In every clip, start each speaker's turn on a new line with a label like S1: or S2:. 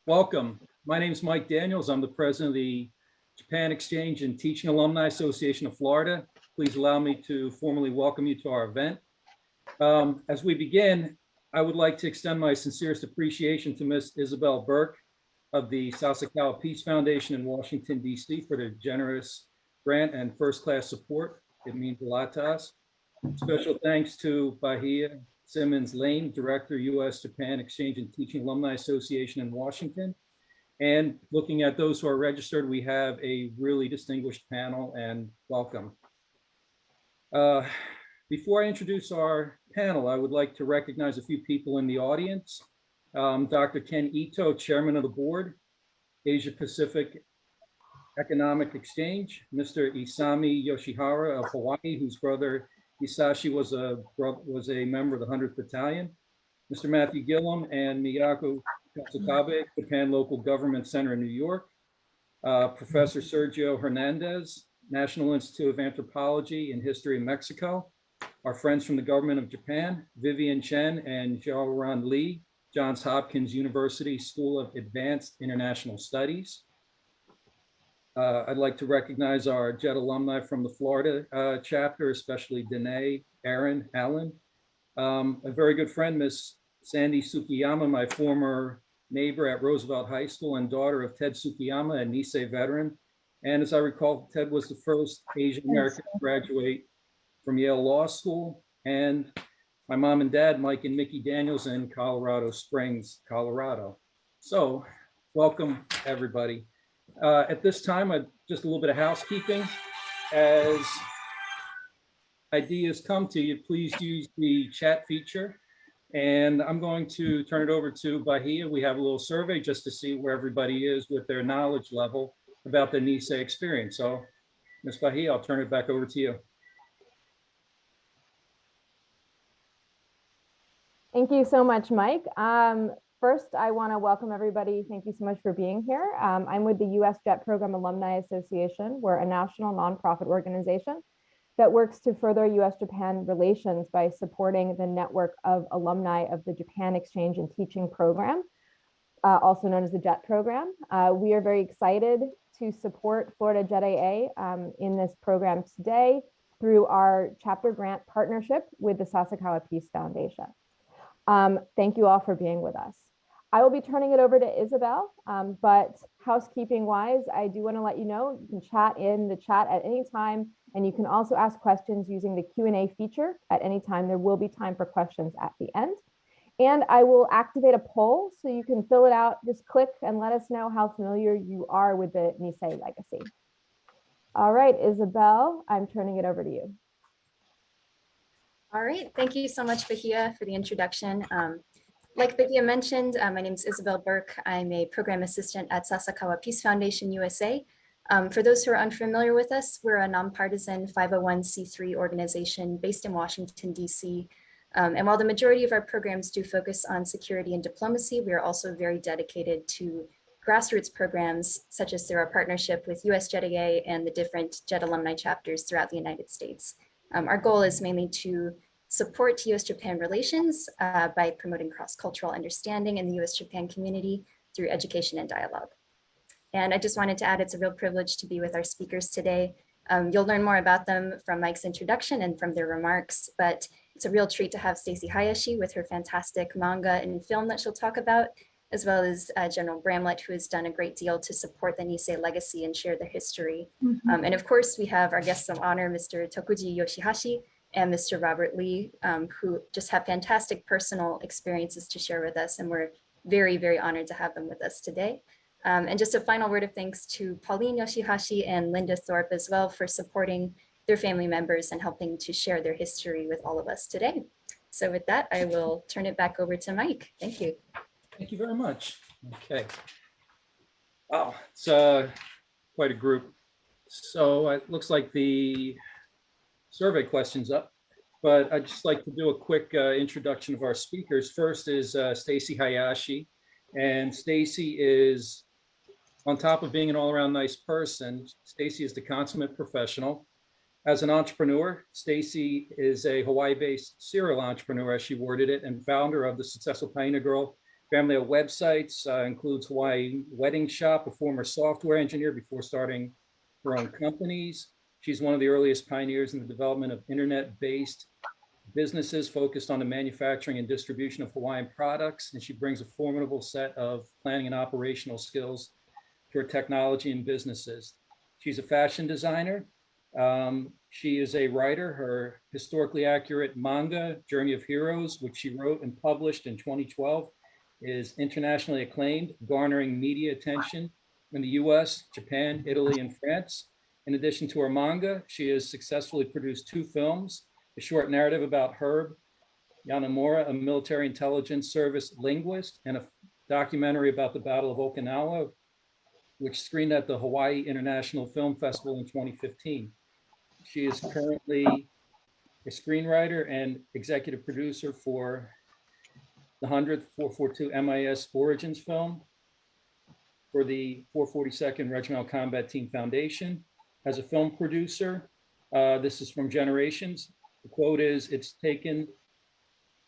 S1: Welcome. My name is Mike Daniels. I'm the president of the Japan Exchange and Teaching Alumni Association of Florida. Please allow me to formally welcome you to our event. As we begin, I would like to extend my sincerest appreciation to Ms. Isabel Burke of the Sasakawa Peace Foundation in Washington, D.C. for their generous grant and first-class support. It means a lot to us. Special thanks to Bahia Simmons Lane, Director, U.S. Japan Exchange and Teaching Alumni Association in Washington. And looking at those who are registered, we have a really distinguished panel, and welcome. Before I introduce our panel, I would like to recognize a few people in the audience. Dr. Ken Ito, Chairman of the Board, Asia Pacific Economic Exchange, Mr. Isami Yoshihara of Hawaii, whose brother Hisashi was a member of the 100th Battalion, Mr. Matthew Gillum and Miyako Katsukabe, Japan Local Government Center in New York, Professor Sergio Hernandez, National Institute of Anthropology and History in Mexico, our friends from the government of Japan, Vivian Chen and Xiaoran Li, Johns Hopkins University School of Advanced International Studies. I'd like to recognize our JET alumni from the Florida chapter, especially Danae, Aaron, Alan. A very good friend, Miss Sandy Tsukiyama, my former neighbor at Roosevelt High School and daughter of Ted Tsukiyama, a Nisei veteran. And as I recall, Ted was the first Asian American to graduate from Yale Law School. And my mom and dad, Mike and Mickey Daniels in Colorado Springs, Colorado. So welcome, everybody. At this time, just a little bit of housekeeping. As ideas come to you, please use the chat feature. And I'm going to turn it over to Bahia. We have a little survey just to see where everybody is with their knowledge level about the Nisei experience. So, Ms. Bahia, I'll turn it back over to you.
S2: Thank you so much, Mike. First, I want to welcome everybody. Thank you so much for being here. I'm with the U.S. JET Program Alumni Association. We're a national nonprofit organization that works to further U.S.-Japan relations by supporting the network of alumni of the Japan Exchange and Teaching Program, also known as the JET Program. We are very excited to support Florida JET AA in this program today through our chapter grant partnership with the Sasakawa Peace Foundation. Thank you all for being with us. I will be turning it over to Isabel, but housekeeping wise, I do want to let you know you can chat in the chat at any time, and you can also ask questions using the Q&A feature at any time. There will be time for questions at the end. And I will activate a poll so you can fill it out. Just click and let us know how familiar you are with the Nisei legacy. All right, Isabel, I'm turning it over to you.
S3: All right, thank you so much, Bahia, for the introduction. Like Bahia mentioned, my name is Isabel Burke. I'm a program assistant at Sasakawa Peace Foundation USA. For those who are unfamiliar with us, we're a nonpartisan 501c3 organization based in Washington, D.C. And while the majority of our programs do focus on security and diplomacy, we are also very dedicated to grassroots programs, such as through our partnership with US JET AA and the different JET alumni chapters throughout the United States. Our goal is mainly to support US-Japan relations by promoting cross-cultural understanding in the US-Japan community through education and dialogue. And I just wanted to add, it's a real privilege to be with our speakers today. You'll learn more about them from Mike's introduction and from their remarks, but it's a real treat to have Stacey Hayashi with her fantastic manga and film that she'll talk about, as well as General Bramlett, who has done a great deal to support the Nisei legacy and share the history. And of course, we have our guests of honor, Mr. Tokuji Yoshihashi and Mr. Robert Lee, who just have fantastic personal experiences to share with us. And we're very, very honored to have them with us today. And just a final word of thanks to Pauline Yoshihashi and Linda Thorpe as well for supporting their family members and helping to share their history with all of us today. So with that, I will turn it back over to Mike. Thank you.
S1: Thank you very much. Okay. Wow, it's quite a group. So it looks like the survey question's up, but I'd just like to do a quick introduction of our speakers. First is Stacey Hayashi, and Stacey is, on top of being an all-around nice person, Stacey is the consummate professional. As an entrepreneur, Stacey is a Hawaii-based serial entrepreneur, as she worded it, and founder of the successful Paina Girl Family of websites includes Hawaii Wedding Shop, a former software engineer before starting her own companies. She's one of the earliest pioneers in the development of internet-based businesses focused on the manufacturing and distribution of Hawaiian products, and she brings a formidable set of planning and operational skills to her technology and businesses. She's a fashion designer. She is a writer. Her historically accurate manga, Journey of Heroes, which she wrote and published in 2012, is internationally acclaimed, garnering media attention in the US, Japan, Italy, and France. In addition to her manga, she has successfully produced 2 films, a short narrative about Herb Yanamura, a military intelligence service linguist, and a documentary about the Battle of Okinawa, which screened at the Hawaii International Film Festival in 2015. She is currently a screenwriter and executive producer for the 100th 442 MIS Origins film for the 442nd Regimental Combat Team Foundation. As a film producer, this is from Generations. The quote is, "It's taken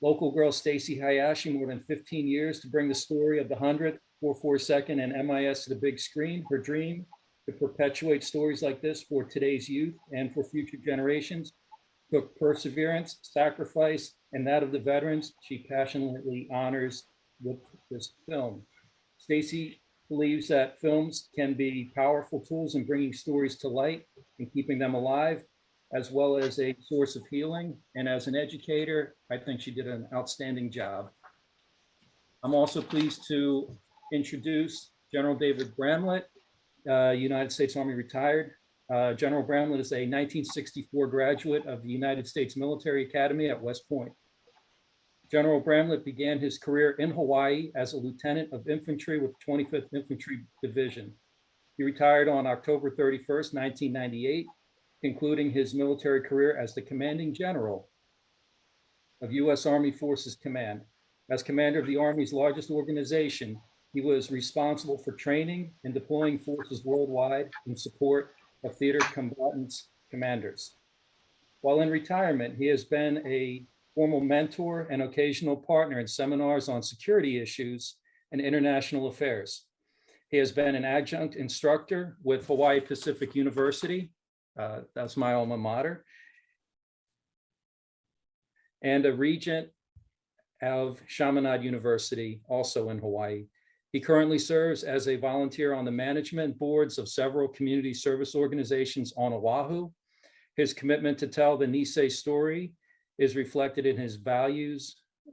S1: local girl Stacy Hayashi more than 15 years to bring the story of the 100th 442nd and MIS to the big screen. Her dream to perpetuate stories like this for today's youth and for future generations took perseverance, sacrifice, and that of the veterans she passionately honors with this film." Stacy believes that films can be powerful tools in bringing stories to light and keeping them alive, as well as a source of healing. And as an educator, I think she did an outstanding job. I'm also pleased to introduce General David Bramlett, United States Army retired. General Bramlett is a 1964 graduate of the United States Military Academy at West Point. General Bramlett began his career in Hawaii as a lieutenant of infantry with 25th Infantry Division. He retired on October 31st, 1998, concluding his military career as the commanding general of U.S. Army Forces Command. As commander of the Army's largest organization, he was responsible for training and deploying forces worldwide in support of theater combatants commanders. While in retirement, he has been a formal mentor and occasional partner in seminars on security issues and international affairs. He has been an adjunct instructor with Hawaii Pacific University, that's my alma mater, and a regent of Chaminade University, also in Hawaii. He currently serves as a volunteer on the management boards of several community service organizations on Oahu. His commitment to tell the Nisei story is reflected in his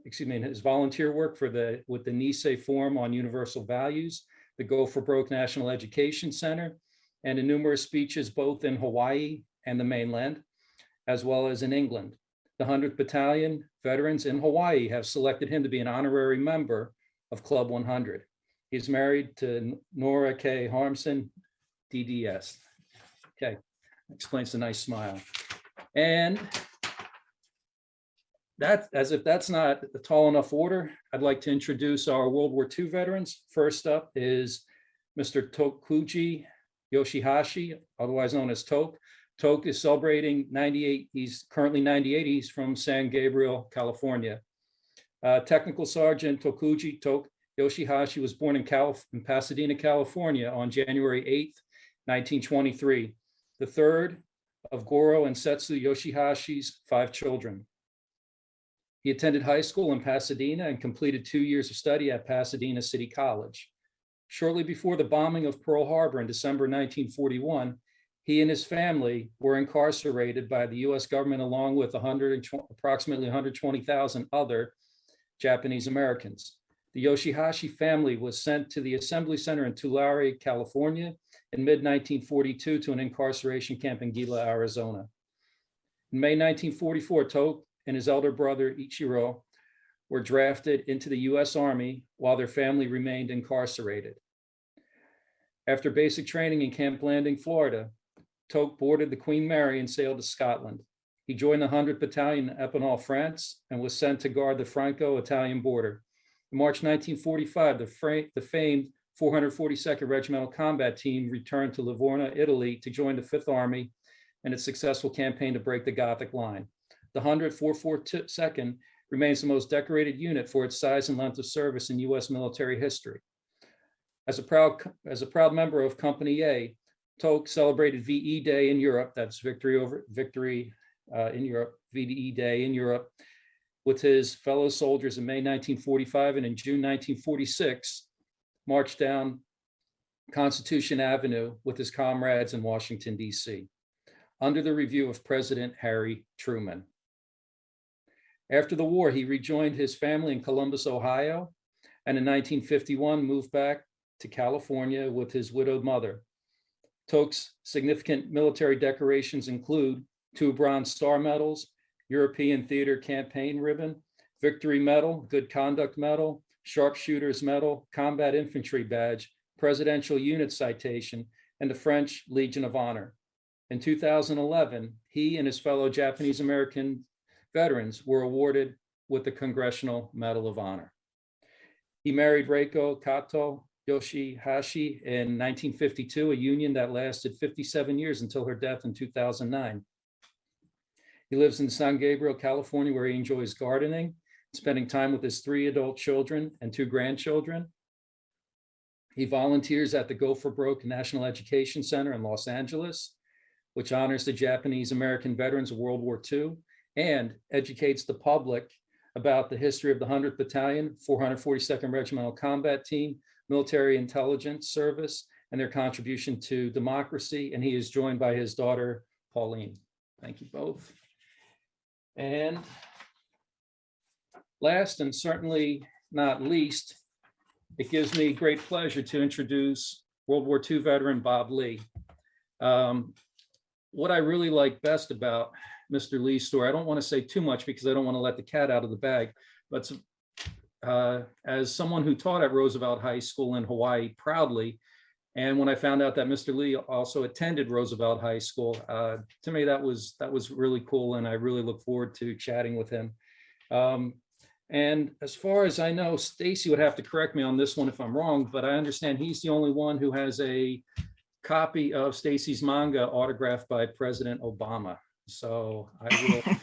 S1: his volunteer work with the Nisei Forum on Universal Values, the Go for Broke National Education Center, and in numerous speeches both in Hawaii and the mainland, as well as in England. The 100th Battalion veterans in Hawaii have selected him to be an honorary member of Club 100. He's married to Nora K. Harmson, DDS. Okay, explains the nice smile. And that, as if that's not a tall enough order, I'd like to introduce our World War II veterans. First up is Mr. Tokuji Yoshihashi, otherwise known as Toke. Toke is celebrating 98. He's currently 98. He's from San Gabriel, California. Technical Sergeant Tokuji Toke Yoshihashi was born in Pasadena, California on January 8th, 1923, the third of Goro and Setsu Yoshihashi's 5 children. He attended high school in Pasadena and completed 2 years of study at Pasadena City College. Shortly before the bombing of Pearl Harbor in December 1941, he and his family were incarcerated by the US government along with approximately 120,000 other Japanese Americans. The Yoshihashi family was sent to the Assembly Center in Tulare, California in mid-1942 to an incarceration camp in Gila, Arizona. In May 1944, Toke and his elder brother Ichiro were drafted into the US Army while their family remained incarcerated. After basic training in Camp Landing, Florida, Toke boarded the Queen Mary and sailed to Scotland. He joined the 100th Battalion in Epinal, France, and was sent to guard the Franco-Italian border. In March 1945, the famed 442nd Regimental Combat Team returned to Livorno, Italy to join the 5th Army in its successful campaign to break the Gothic Line. The 100th 442nd remains the most decorated unit for its size and length of service in U.S. military history. As a proud member of Company A, Toke celebrated VE Day in Europe, that's victory in Europe, VE Day in Europe, with his fellow soldiers in May 1945, and in June 1946, marched down Constitution Avenue with his comrades in Washington, D.C., under the review of President Harry Truman. After the war, he rejoined his family in Columbus, Ohio, and in 1951 moved back to California with his widowed mother. Toke's significant military decorations include 2 Bronze Star Medals, European Theater Campaign Ribbon, Victory Medal, Good Conduct Medal, Sharpshooter's Medal, Combat Infantry Badge, Presidential Unit Citation, and the French Legion of Honor. In 2011, he and his fellow Japanese American veterans were awarded with the Congressional Medal of Honor. He married Reiko Kato Yoshihashi in 1952, a union that lasted 57 years until her death in 2009. He lives in San Gabriel, California, where he enjoys gardening, spending time with his 3 adult children and 2 grandchildren. He volunteers at the Go for Broke National Education Center in Los Angeles, which honors the Japanese American veterans of World War II and educates the public about the history of the 100th Battalion, 442nd Regimental Combat Team, Military Intelligence Service, and their contribution to democracy. And he is joined by his daughter, Pauline. Thank you both. And last and certainly not least, it gives me great pleasure to introduce World War II veteran Bob Lee. What I really like best about Mr. Lee's story, I don't want to say too much because I don't want to let the cat out of the bag, but as someone who taught at Roosevelt High School in Hawaii proudly, and when I found out that Mr. Lee also attended Roosevelt High School, to me that was really cool, and I really look forward to chatting with him. And as far as I know, Stacy would have to correct me on this one if I'm wrong, but I understand he's the only one who has a copy of Stacy's manga autographed by President Obama. So I will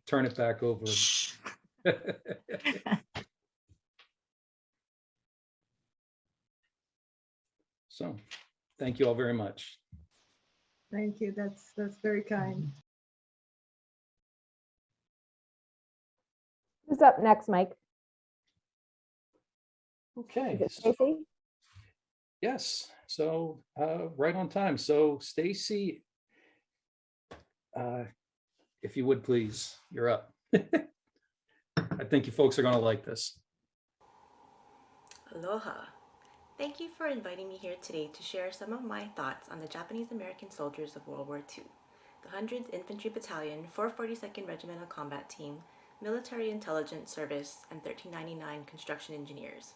S1: turn it back over. So thank you all very much.
S4: Thank you. That's very kind.
S2: Who's up next, Mike?
S1: Okay.
S2: Is it Stacy?
S1: Yes. So right on time. So Stacy, if you would please, you're up. I think you folks are going to like this.
S5: Aloha. Thank you for inviting me here today to share some of my thoughts on the Japanese American soldiers of World War II, the 100th Infantry Battalion, 442nd Regimental Combat Team, Military Intelligence Service, and 1399 Construction Engineers.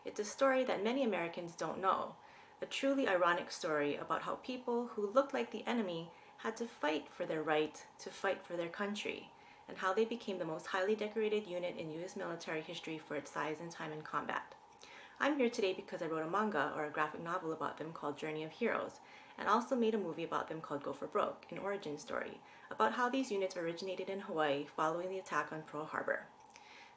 S5: It's a story that many Americans don't know, a truly ironic story about how people who looked like the enemy had to fight for their right to fight for their country, and how they became the most highly decorated unit in U.S. military history for its size and time in combat. I'm here today because I wrote a manga, or a graphic novel, about them called Journey of Heroes, and also made a movie about them called Go for Broke, an origin story, about how these units originated in Hawaii following the attack on Pearl Harbor.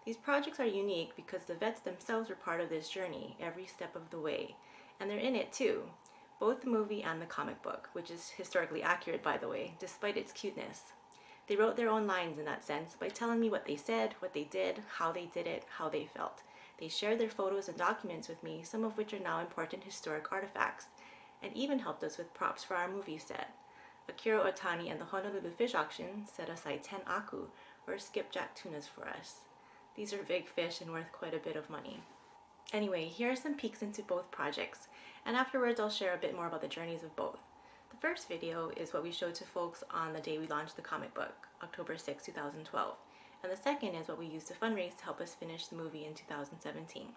S5: These projects are unique because the vets themselves were part of this journey every step of the way, and they're in it too, both the movie and the comic book, which is historically accurate, by the way, despite its cuteness. They wrote their own lines in that sense by telling me what they said, what they did, how they did it, how they felt. They shared their photos and documents with me, some of which are now important historic artifacts, and even helped us with props for our movie set. Akira Otani and the Honolulu Fish Auction set aside 10 aku, or skipjack tunas, for us. These are big fish and worth quite a bit of money. Anyway, here are some peeks into both projects, and afterwards I'll share a bit more about the journeys of both. The first video is what we showed to folks on the day we launched the comic book, October 6, 2012. And the second is what we used to fundraise to help us finish the movie in 2017.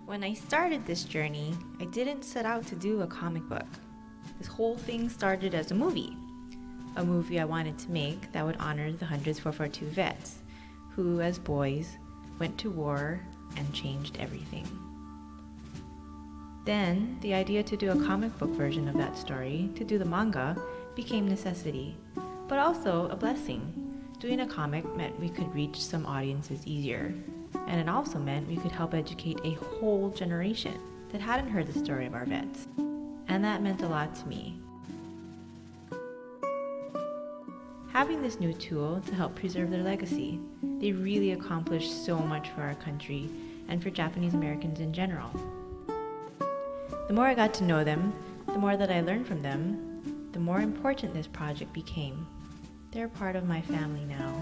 S6: When I started this journey, I didn't set out to do a comic book. This whole thing started as a movie I wanted to make that would honor the hundreds 442 vets who, as boys, went to war and changed everything. Then, the idea to do a comic book version of that story, to do the manga, became necessity, but also a blessing. Doing a comic meant we could reach some audiences easier, and it also meant we could help educate a whole generation that hadn't heard the story of our vets. And that meant a lot to me. Having this new tool to help preserve their legacy, they really accomplished so much for our country and for Japanese Americans in general. The more I got to know them, the more that I learned from them, the more important this project became. They're part of my family now,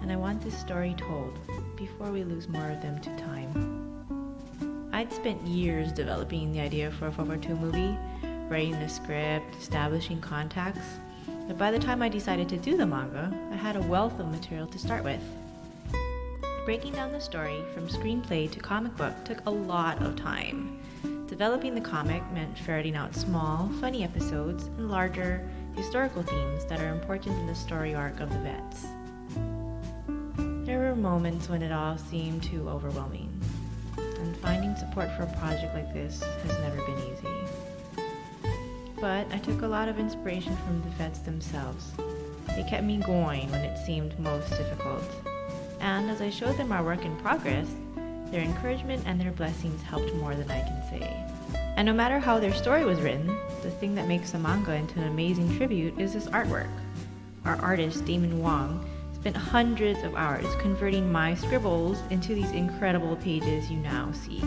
S6: and I want this story told before we lose more of them to time. I'd spent years developing the idea for a 442 movie, writing the script, establishing contacts, but by the time I decided to do the manga, I had a wealth of material to start with. Breaking down the story from screenplay to comic book took a lot of time. Developing the comic meant ferreting out small, funny episodes and larger, historical themes that are important in the story arc of the vets. There were moments when it all seemed too overwhelming, and finding support for a project like this has never been easy. But I took a lot of inspiration from the vets themselves. They kept me going when it seemed most difficult. And as I showed them our work in progress, their encouragement and their blessings helped more than I can say. And no matter how their story was written, the thing that makes a manga into an amazing tribute is this artwork. Our artist, Damon Wong, spent hundreds of hours converting my scribbles into these incredible pages you now see.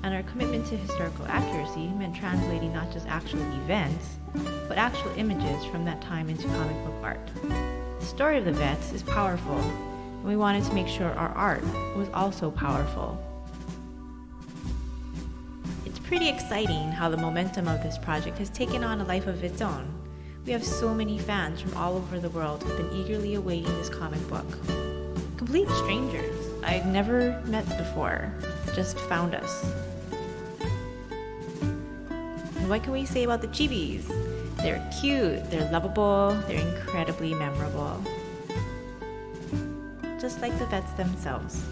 S6: And our commitment to historical accuracy meant translating not just actual events, but actual images from that time into comic book art. The story of the vets is powerful, and we wanted to make sure our art was also powerful. It's pretty exciting how the momentum of this project has taken on a life of its own. We have so many fans from all over the world who've been eagerly awaiting this comic book. Complete strangers I'd never met before just found us. And what can we say about the chibis? They're cute, they're lovable, they're incredibly memorable. Just like the vets themselves.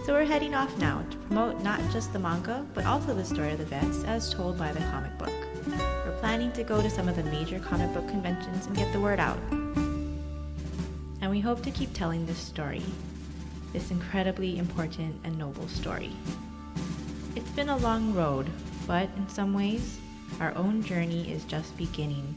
S6: So we're heading off now to promote not just the manga, but also the story of the vets as told by the comic book. We're planning to go to some of the major comic book conventions and get the word out. And we hope to keep telling this story, this incredibly important and noble story. It's been a long road, but in some ways, our own journey is just beginning.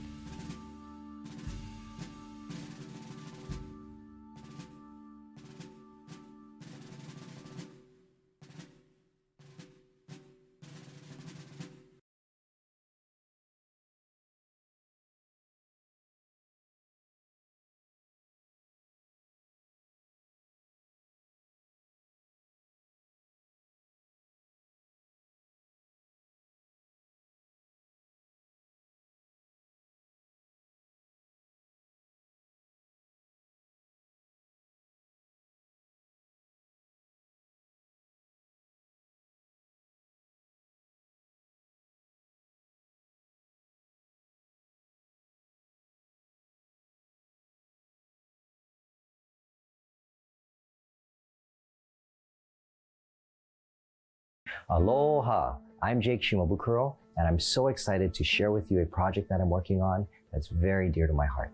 S7: Aloha! I'm Jake Shimabukuro, and I'm so excited to share with you a project that I'm working on that's very dear to my heart.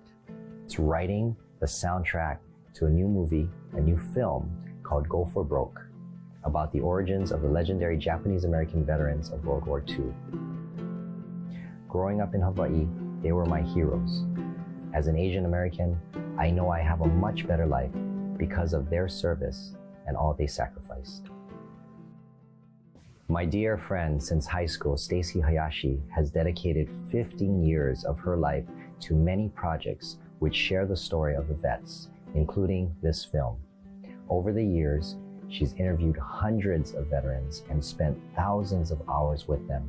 S7: It's writing the soundtrack to a new movie, a new film called Go for Broke, about the origins of the legendary Japanese American veterans of World War II. Growing up in Hawaii, they were my heroes. As an Asian American, I know I have a much better life because of their service and all they sacrificed. My dear friend since high school, Stacy Hayashi, has dedicated 15 years of her life to many projects which share the story of the vets, including this film. Over the years, she's interviewed hundreds of veterans and spent thousands of hours with them.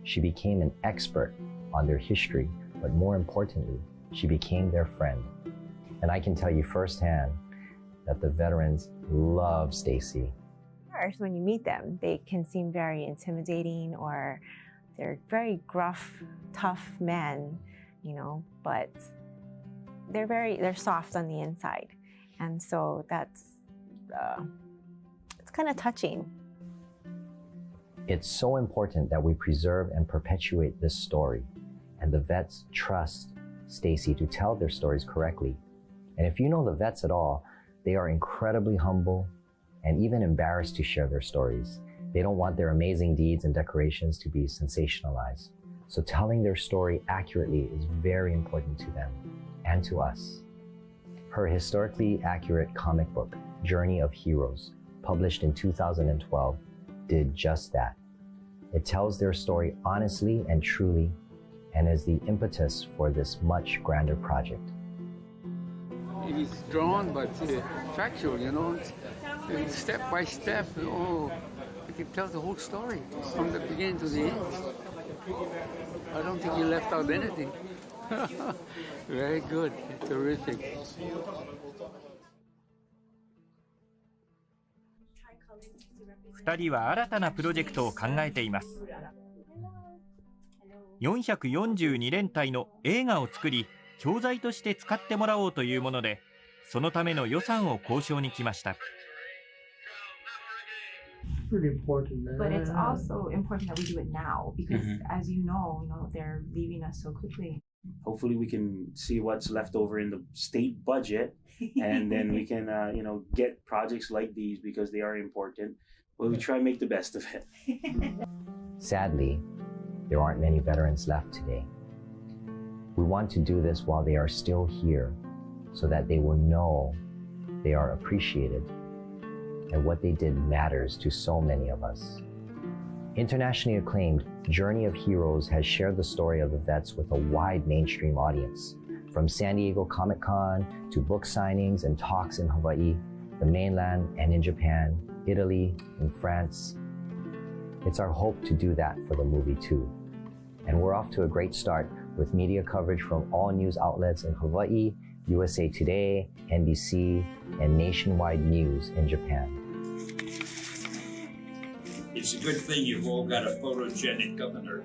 S7: She became an expert on their history, but more importantly, she became their friend. And I can tell you firsthand that the veterans love Stacy.
S8: First, when you meet them, they can seem very intimidating, or they're very gruff, tough men, you know, but they're soft on the inside. And so it's kind of touching.
S7: It's so important that we preserve and perpetuate this story, and the vets trust Stacy to tell their stories correctly. And if you know the vets at all, they are incredibly humble and even embarrassed to share their stories. They don't want their amazing deeds and decorations to be sensationalized. So telling their story accurately is very important to them and to us. Her historically accurate comic book, Journey of Heroes, published in 2012, did just that. It tells their story honestly and truly, and is the impetus for this much grander project.
S9: It is drawn, but factual, you know, it's step by step. Oh, you can tell the whole story from the beginning to the end. I don't think you left out anything. Very good, terrific.
S10: 2人は新たなプロジェクトを考えています。442連隊の映画を作り、教材として使ってもらおうというもので、そのための予算を交渉に来ました。
S11: Pretty important, man.
S12: But it's also important that we do it now because, as you know, they're leaving us so quickly.
S13: Hopefully, we can see what's left over in the state budget, and then we can, get projects like these because they are important. But we try and make the best of it.
S7: Sadly, there aren't many veterans left today. We want to do this while they are still here, so that they will know they are appreciated and what they did matters to so many of us. Internationally acclaimed Journey of Heroes has shared the story of the vets with a wide mainstream audience. From San Diego Comic-Con to book signings and talks in Hawaii, the mainland and in Japan, Italy, and France. It's our hope to do that for the movie too. And we're off to a great start with media coverage from all news outlets in Hawaii, USA Today, NBC, and nationwide news in Japan.
S14: It's a good thing you've all got a photogenic governor.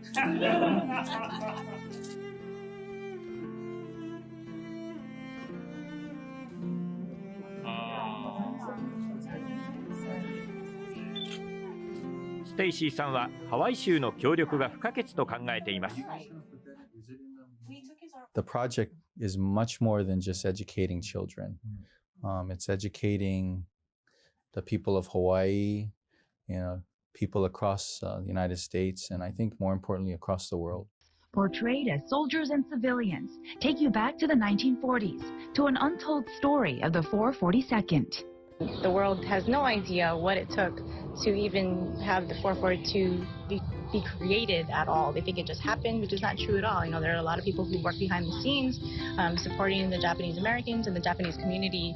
S10: Stacy さんはハワイ州の協力が不可欠と考えています。
S15: The project is much more than just educating children. It's educating the people of Hawaii, people across the United States, and I think more importantly across the world.
S16: Portrayed as soldiers and civilians, take you back to the 1940s, to an untold story of the 442nd.
S17: The world has no idea what it took to even have the 442 be created at all. They think it just happened, which is not true at all. There are a lot of people who work behind the scenes supporting the Japanese Americans and the Japanese community.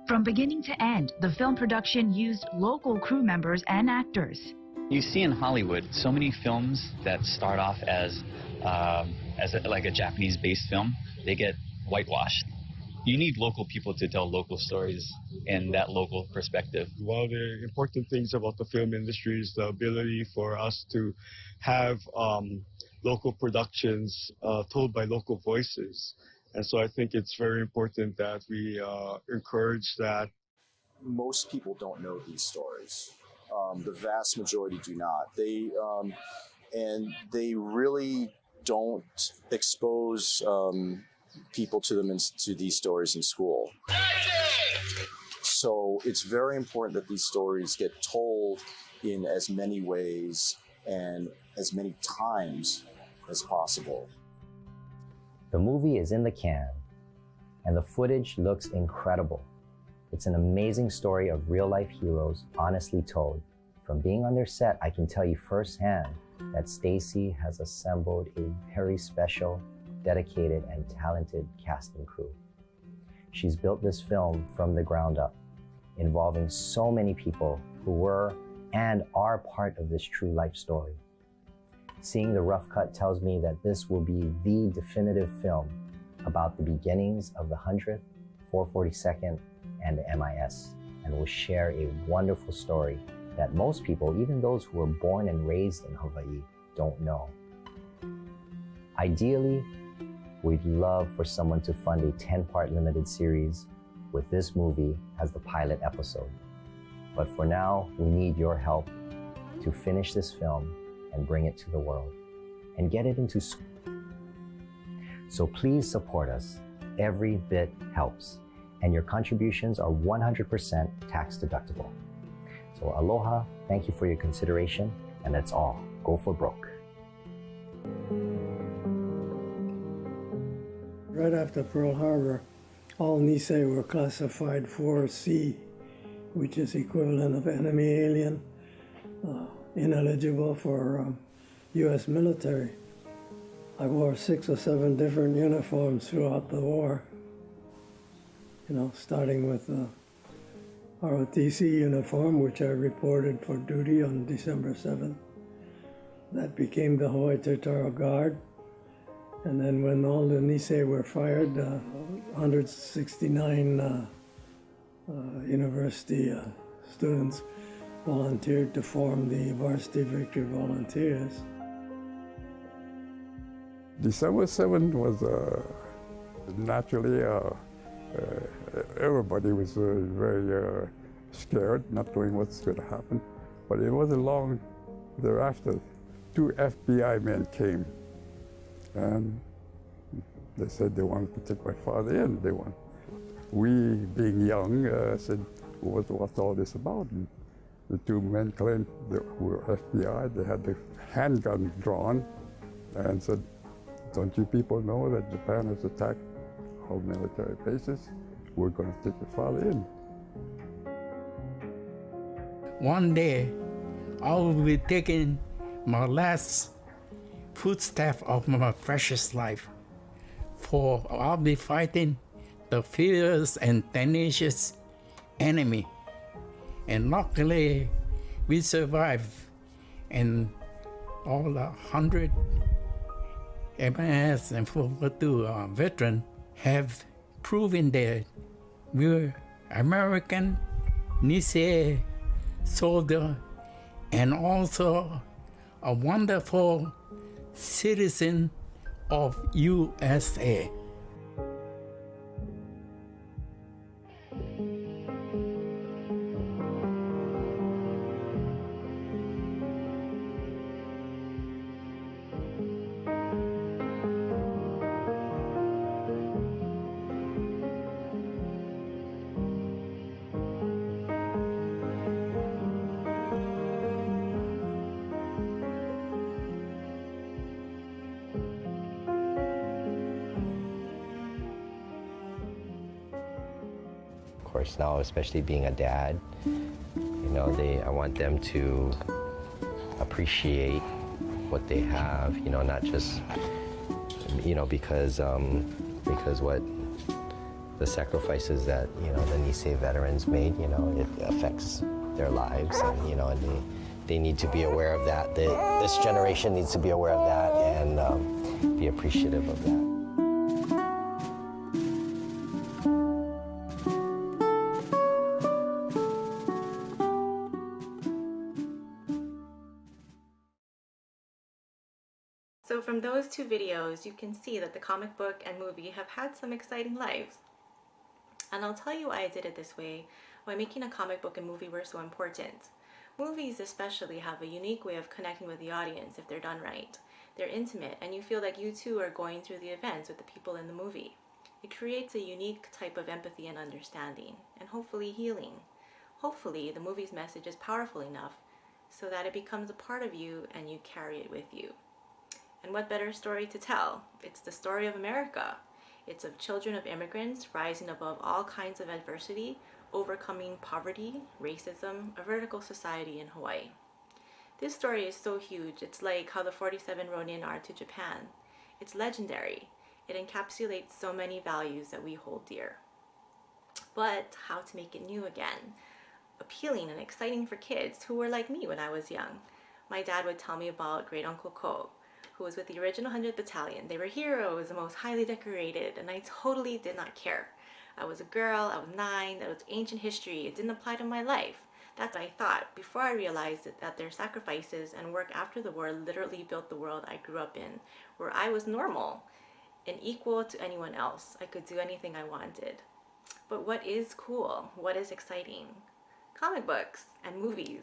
S16: From beginning to end, the film production used local crew members and actors.
S18: You see in Hollywood so many films that start off as like a Japanese-based film. They get whitewashed. You need local people to tell local stories in that local perspective.
S19: One of the important things about the film industry is the ability for us to have local productions told by local voices. And so I think it's very important that we encourage that.
S20: Most people don't know these stories. The vast majority do not. And they really don't expose people to these stories in school. So it's very important that these stories get told in as many ways and as many times as possible.
S7: The movie is in the can, and the footage looks incredible. It's an amazing story of real-life heroes honestly told From being on their set, I can tell you firsthand that Stacy has assembled a very special, dedicated, and talented cast and crew. She's built this film from the ground up, involving so many people who were and are part of this true life story. Seeing the rough cut tells me that this will be the definitive film about the beginnings of the 100th, 442nd, and the MIS, and will share a wonderful story that most people, even those who were born and raised in Hawaii, don't know. Ideally, we'd love for someone to fund a 10-part limited series with this movie as the pilot episode. But for now, we need your help to finish this film and bring it to the world and get it into school. So please support us. Every bit helps, and your contributions are 100% tax deductible. So aloha, thank you for your consideration, and that's all. Go for broke.
S11: Right after Pearl Harbor, all Nisei were classified 4C, which is equivalent of enemy alien, ineligible for U.S. military. I wore 6 or 7 different uniforms throughout the war, starting with the ROTC uniform, which I reported for duty on December 7th. That became the Hawaii Territorial Guard. And then when all the Nisei were fired, 169 university students volunteered to form the Varsity Victory Volunteers.
S21: December 7th was naturally, everybody was very scared, not knowing what's going to happen. But it wasn't long thereafter, 2 FBI men came, and they said they wanted to take my father in. We, being young, said, what's all this about? And the 2 men claimed they were FBI. They had the handgun drawn and said, don't you people know that Japan has attacked our military bases? We're going to take your father in.
S22: One day, I will be taking my last footstep of my precious life, for I'll be fighting the fierce and tenacious enemy. And luckily, we survived, and all the 100 MIS and 442 veterans have proven that we're American Nisei soldier and also a wonderful citizen of USA.
S7: Of course, now especially being a dad, I want them to appreciate what they have, not just, because what the sacrifices that, the Nisei veterans made, it affects their lives, and, and they need to be aware of that. This generation needs to be aware of that and be appreciative of that.
S5: So from those 2 videos, you can see that the comic book and movie have had some exciting lives. And I'll tell you why I did it this way, why making a comic book and movie were so important. Movies especially have a unique way of connecting with the audience if they're done right. They're intimate, and you feel like you too are going through the events with the people in the movie. It creates a unique type of empathy and understanding, and hopefully healing. Hopefully the movie's message is powerful enough so that it becomes a part of you and you carry it with you. And what better story to tell? It's the story of America. It's of children of immigrants rising above all kinds of adversity overcoming poverty, racism, a vertical society in Hawaii. This story is so huge, it's like how the 47 Ronin are to Japan. It's legendary. It encapsulates so many values that we hold dear. But how to make it new again? Appealing and exciting for kids who were like me when I was young. My dad would tell me about Great Uncle Ko, who was with the original 100th Battalion. They were heroes, the most highly decorated, and I totally did not care. I was a girl, I was 9, that was ancient history, it didn't apply to my life. That's what I thought before I realized that their sacrifices and work after the war literally built the world I grew up in, where I was normal and equal to anyone else. I could do anything I wanted. But what is cool? What is exciting? Comic books and movies.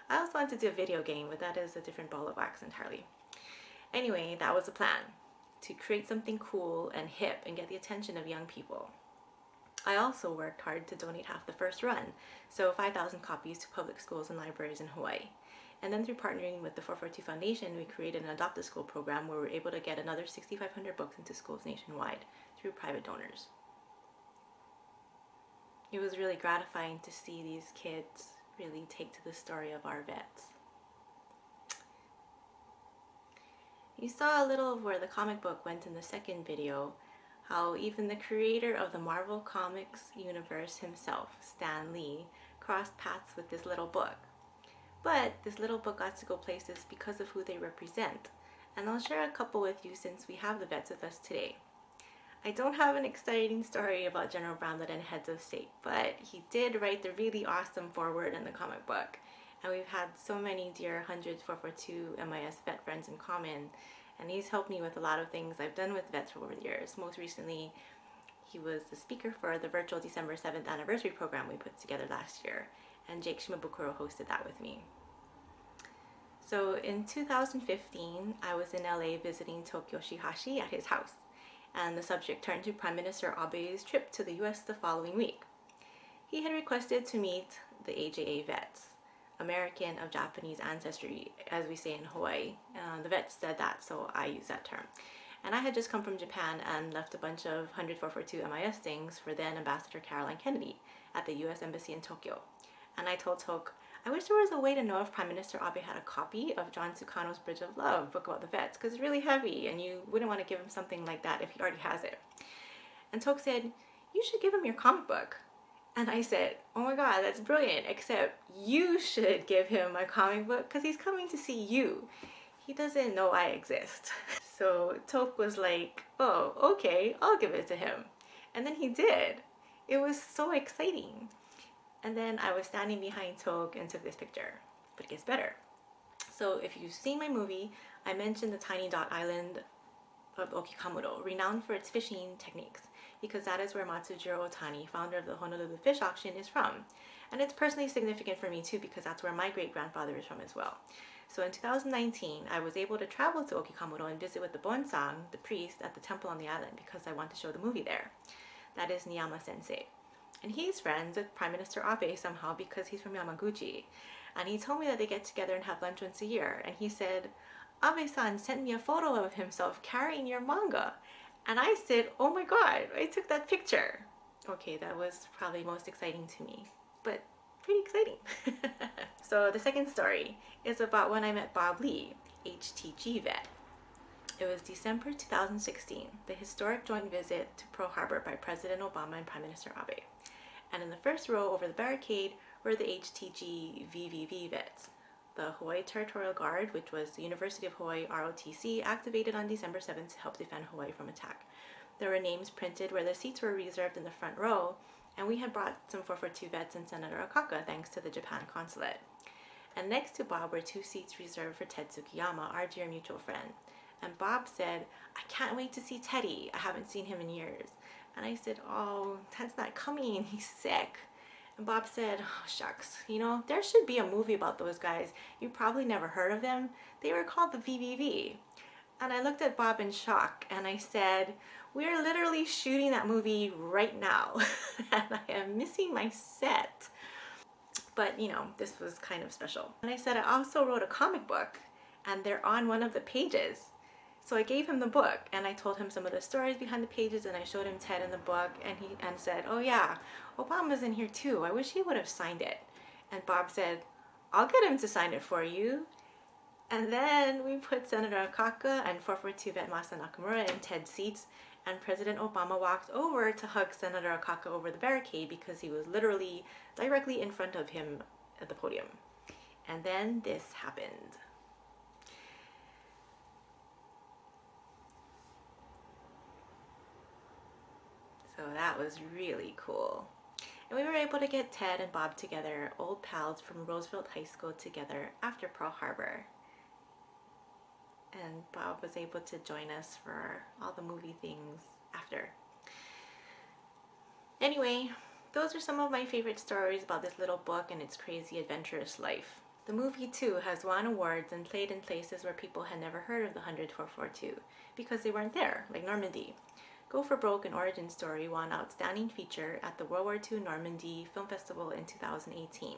S5: I also wanted to do a video game, but that is a different ball of wax entirely. Anyway, that was the plan, to create something cool and hip and get the attention of young people. I also worked hard to donate half the first run, so 5,000 copies to public schools and libraries in Hawaii. And then through partnering with the 442 Foundation, we created an Adopt a School program where we were able to get another 6,500 books into schools nationwide through private donors. It was really gratifying to see these kids really take to the story of our vets. You saw a little of where the comic book went in the second video, how even the creator of the Marvel Comics universe himself, Stan Lee, crossed paths with this little book. But this little book got to go places because of who they represent, and I'll share a couple with you since we have the vets with us today. I don't have an exciting story about General Brownlet and heads of state, but he did write the really awesome foreword in the comic book, and we've had so many dear 100 442 MIS vet friends in common, and he's helped me with a lot of things I've done with vets over the years. Most recently, he was the speaker for the virtual December 7th anniversary program we put together last year, and Jake Shimabukuro hosted that with me. So in 2015, I was in LA visiting Tokyo Shihashi at his house, and the subject turned to Prime Minister Abe's trip to the US the following week. He had requested to meet the AJA vets, American of Japanese ancestry, as we say in Hawaii. The vets said that, so I use that term. And I had just come from Japan and left a bunch of 100 442 MIS things for then Ambassador Caroline Kennedy at the US Embassy in Tokyo. And I told Tok, I wish there was a way to know if Prime Minister Abe had a copy of John Tsukano's Bridge of Love, book about the vets, because it's really heavy and you wouldn't want to give him something like that if he already has it. And Tok said, you should give him your comic book. And I said, oh my god, that's brilliant, except you should give him my comic book because he's coming to see you. He doesn't know I exist. So Tok was like, oh, okay, I'll give it to him. And then he did. It was so exciting. And then I was standing behind Tok and took this picture. But it gets better. So if you've seen my movie, I mentioned the tiny dot island of Okikamuro, renowned for its fishing techniques, because that is where Matsujiro Otani, founder of the Honolulu Fish Auction, is from. And it's personally significant for me too, because that's where my great-grandfather is from as well. So in 2019, I was able to travel to Okikamuro and visit with the Bonsang, the priest, at the temple on the island because I want to show the movie there. That is Niyama Sensei. And he's friends with Prime Minister Abe somehow because he's from Yamaguchi. And he told me that they get together and have lunch once a year. And he said, Abe-san sent me a photo of himself carrying your manga. And I said, oh my god, I took that picture. Okay, that was probably most exciting to me, but pretty exciting. So the second story is about when I met Bob Lee, HTG vet. It was December 2016, the historic joint visit to Pearl Harbor by President Obama and Prime Minister Abe. And in the first row over the barricade were the HTG VVV vets, the Hawaii Territorial Guard, which was the University of Hawaii ROTC, activated on December 7th to help defend Hawaii from attack. There were names printed where the seats were reserved in the front row, and we had brought some 442 vets and Senator Akaka thanks to the Japan consulate. And next to Bob were 2 seats reserved for Ted Tsukiyama, our dear mutual friend. And Bob said, I can't wait to see Teddy. I haven't seen him in years. And I said, oh, Ted's not coming. He's sick. And Bob said, oh, shucks, you know, there should be a movie about those guys. You probably never heard of them. They were called the VVV. And I looked at Bob in shock and I said, we're literally shooting that movie right now. And I am missing my set. But, you know, this was kind of special. And I said, I also wrote a comic book and they're on one of the pages. So I gave him the book and I told him some of the stories behind the pages, and I showed him Ted in the book, and he said, "Oh yeah, Obama's in here too. I wish he would have signed it." And Bob said, "I'll get him to sign it for you." And then we put Senator Akaka and 442 vet Masa Nakamura in Ted's seats, and President Obama walked over to hug Senator Akaka over the barricade because he was literally directly in front of him at the podium. And then this happened. So that was really cool. And we were able to get Ted and Bob together, old pals from Roosevelt High School, together after Pearl Harbor. And Bob was able to join us for all the movie things after. Anyway, those are some of my favorite stories about this little book and its crazy adventurous life. The movie too has won awards and played in places where people had never heard of the 100-442 because they weren't there, like Normandy. Go for Broke, an origin story, won Outstanding Feature at the World War II Normandy Film Festival in 2018,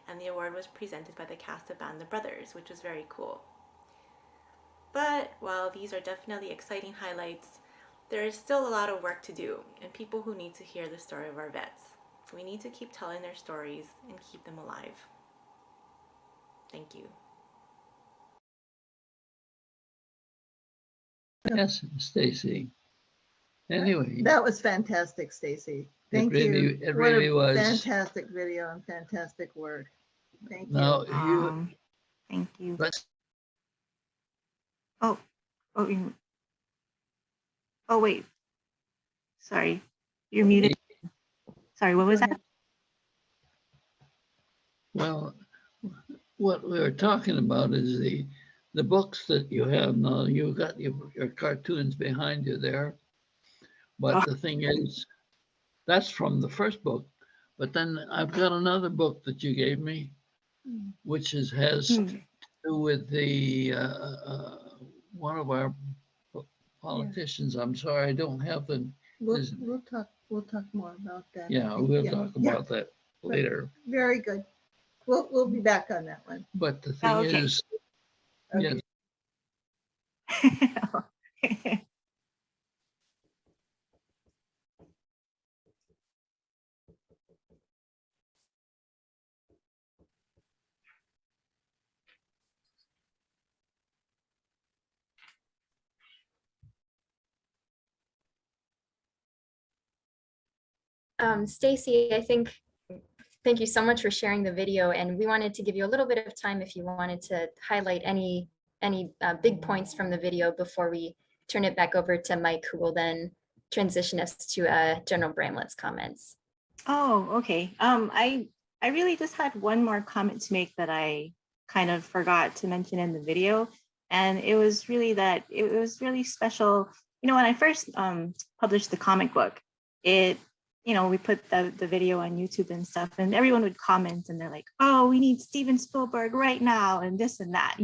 S5: and the award was presented by the cast of Band of Brothers, which was very cool. But while these are definitely exciting highlights, there is still a lot of work to do and people who need to hear the story of our vets. We need to keep telling their stories and keep them alive. Thank you.
S3: Yes, Stacy. Anyway,
S4: That was fantastic, Stacy. Thank you.
S3: It really was.
S4: Fantastic video and fantastic work. Thank you.
S3: Now
S5: Thank you.
S3: Let's.
S5: Oh, wait. Sorry, you're muted. Sorry, what was that?
S3: Well, what we were talking about is the books that you have now. You've got your cartoons behind you there, but the thing is, that's from the first book. But then I've got another book that you gave me, which has to do with the one of our politicians. I'm sorry, I don't have the.
S4: We'll talk more about that.
S3: Yeah, we'll talk about that later.
S4: Very good. We'll be back on that one.
S3: But the thing is,
S4: Okay.
S23: Stacy, thank you so much for sharing the video, and we wanted to give you a little bit of time if you wanted to highlight any big points from the video before we turn it back over to Mike, who will then transition us to General Bramlett's comments.
S5: Oh, okay. I really just had one more comment to make that I kind of forgot to mention in the video, and it was really that it was really special. You know, when I first published the comic book, we put the video on YouTube and stuff, and everyone would comment and they're like, "Oh, we need Steven Spielberg right now," and this and that,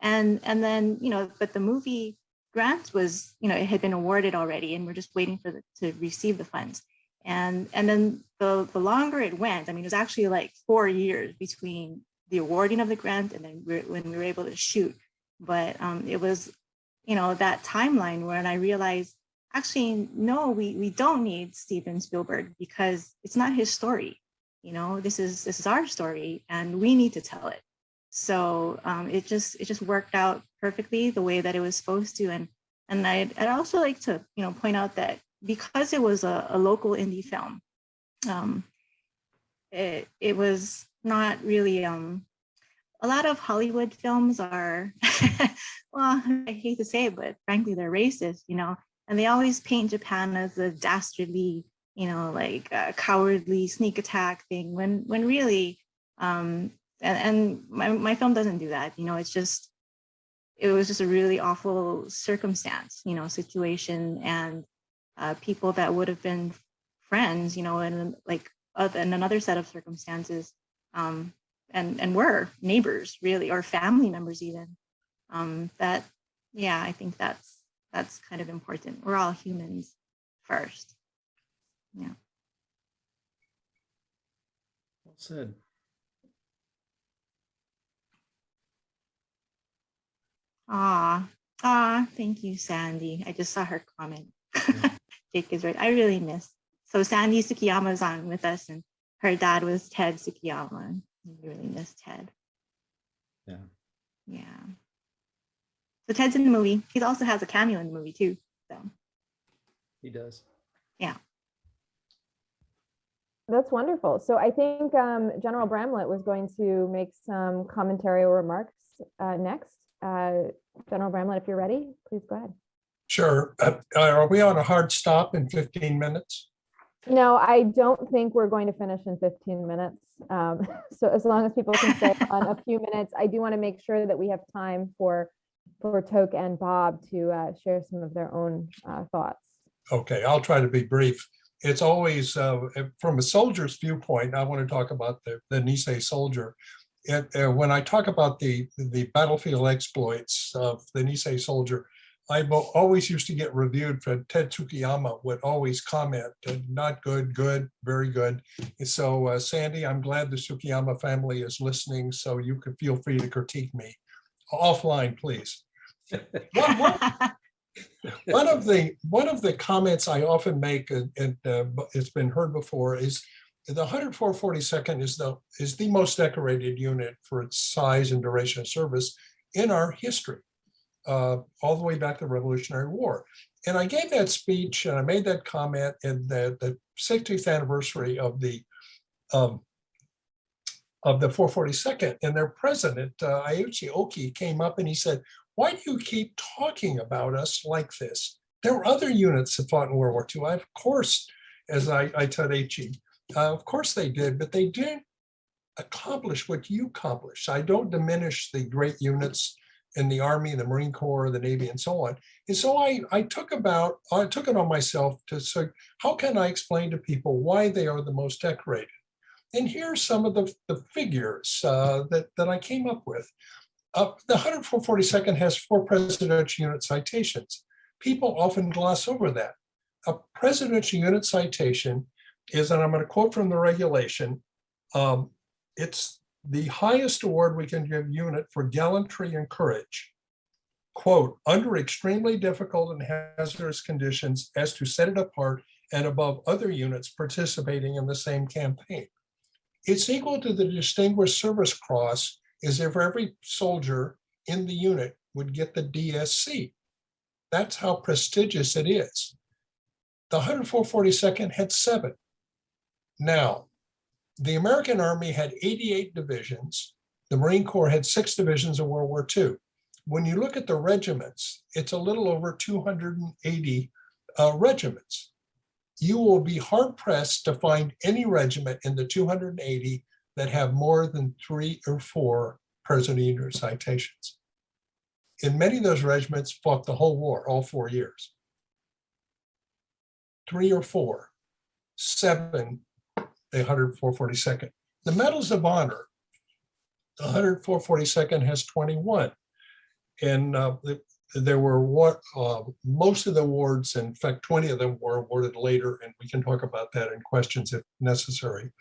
S5: and then, but the movie grant was, it had been awarded already, and we're just waiting to receive the funds. And then the longer it went, it was actually like 4 years between the awarding of the grant and then when we were able to shoot. But it was, that timeline when I realized, actually, no, we don't need Steven Spielberg because it's not his story. This is our story and we need to tell it. So it just worked out perfectly the way that it was supposed to. And I'd also like to, point out that because it was a local indie film, it was not really, a lot of Hollywood films are, well, I hate to say it, but frankly, they're racist, and they always paint Japan as a dastardly, like a cowardly sneak attack thing, when really, and my film doesn't do that. It was just a really awful circumstance, situation, and people that would have been friends, in another set of circumstances, and were neighbors really, or family members even. I think that's kind of important. We're all humans first. Yeah.
S1: Well said.
S2: Thank you, Sandy. I just saw her comment. Jake is right. I really miss. So Sandy Tsukiyama's on with us, and her dad was Ted Tsukiyama. We really miss Ted.
S1: Yeah.
S2: Yeah. So Ted's in the movie. He also has a cameo in the movie too. So
S1: He does.
S2: yeah.
S6: That's wonderful. So I think General Bramlett was going to make some commentary or remarks next. General Bramlett, if you're ready, please go ahead.
S8: Sure. Are we on a hard stop in 15 minutes?
S6: No, I don't think we're going to finish in 15 minutes. So as long as people can stay on a few minutes, I do want to make sure that we have time for Toke and Bob to share some of their own thoughts.
S8: Okay, I'll try to be brief. It's always, from a soldier's viewpoint, I want to talk about the Nisei soldier. When I talk about the battlefield exploits of the Nisei soldier, I always used to get reviewed for Ted Tsukiyama would always comment, not good, good, very good. So Sandy, I'm glad the Tsukiyama family is listening, so you can feel free to critique me. Offline, please. One of the comments I often make, and it's been heard before, is the 10442nd is the most decorated unit for its size and duration of service in our history, all the way back to the Revolutionary War. And I gave that speech and I made that comment in the 60th anniversary of the 442nd, and their president, Aiuchi Oki, came up and he said, "Why do you keep talking about us like this? There were other units that fought in World War II. Of course, as I told Aichi, of course they did, but they didn't accomplish what you accomplished. I don't diminish the great units in the Army, the Marine Corps, the Navy, and so on." And so I took it on myself to say, how can I explain to people why they are the most decorated? And here are some of the figures that I came up with. The 10442nd has 4 presidential unit citations. People often gloss over that. A presidential unit citation is, and I'm going to quote from the regulation, it's the highest award we can give unit for gallantry and courage, quote, under extremely difficult and hazardous conditions as to set it apart and above other units participating in the same campaign. It's equal to the Distinguished Service Cross as if every soldier in the unit would get the DSC. That's how prestigious it is. The 10442nd had 7. Now, the American Army had 88 divisions. The Marine Corps had 6 divisions in World War II. When you look at the regiments, it's a little over 280 regiments. You will be hard-pressed to find any regiment in the 280 that have more than 3 or 4 president unit citations. And many of those regiments fought the whole war, all 4 years. 3 or 4, 7, the 10442nd. The Medals of Honor, the 10442nd has 21. And there were most of the awards, in fact, 20 of them were awarded later, and we can talk about that in questions if necessary,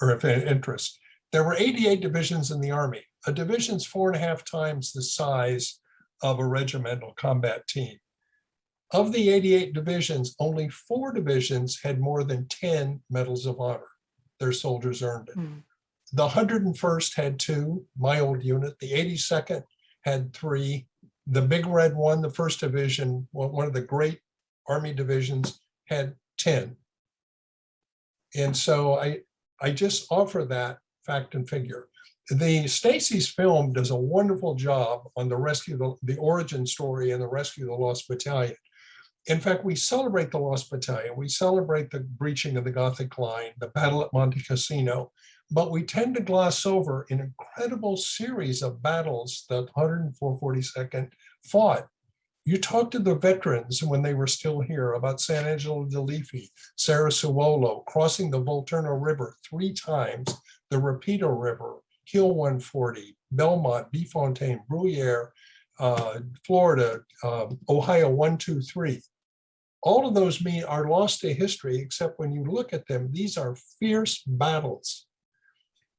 S8: or if in interest. There were 88 divisions in the Army. A division's 4.5 times the size of a regimental combat team. Of the 88 divisions, only 4 divisions had more than 10 Medals of Honor. Their soldiers earned it. The 101st had 2, my old unit. The 82nd had 3. The Big Red One, the 1st Division, one of the great Army divisions, had 10. And so I just offer that fact and figure. The Stacy's film does a wonderful job on the rescue, the origin story and the rescue of the Lost Battalion. In fact, we celebrate the Lost Battalion. We celebrate the breaching of the Gothic Line, the battle at Monte Cassino, but we tend to gloss over an incredible series of battles that 10442nd fought. You talk to the veterans when they were still here about San Angelo de Lefi, Sarasuolo, crossing the Volturno River 3 times, the Rapido River, Hill 140, Belmont, Befontaine, Bruyere, Florida, Ohio 123. All of those are lost to history, except when you look at them, these are fierce battles.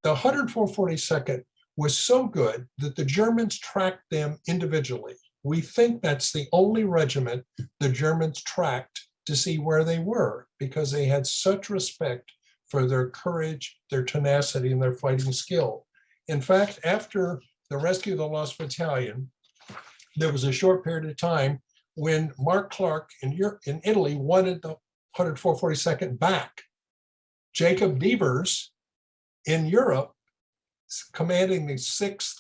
S8: The 10442nd was so good that the Germans tracked them individually. We think that's the only regiment the Germans tracked to see where they were, because they had such respect for their courage, their tenacity, and their fighting skill. In fact, after the rescue of the Lost Battalion, there was a short period of time when Mark Clark in Italy wanted the 10442nd back. Jacob Devers in Europe, commanding the 6th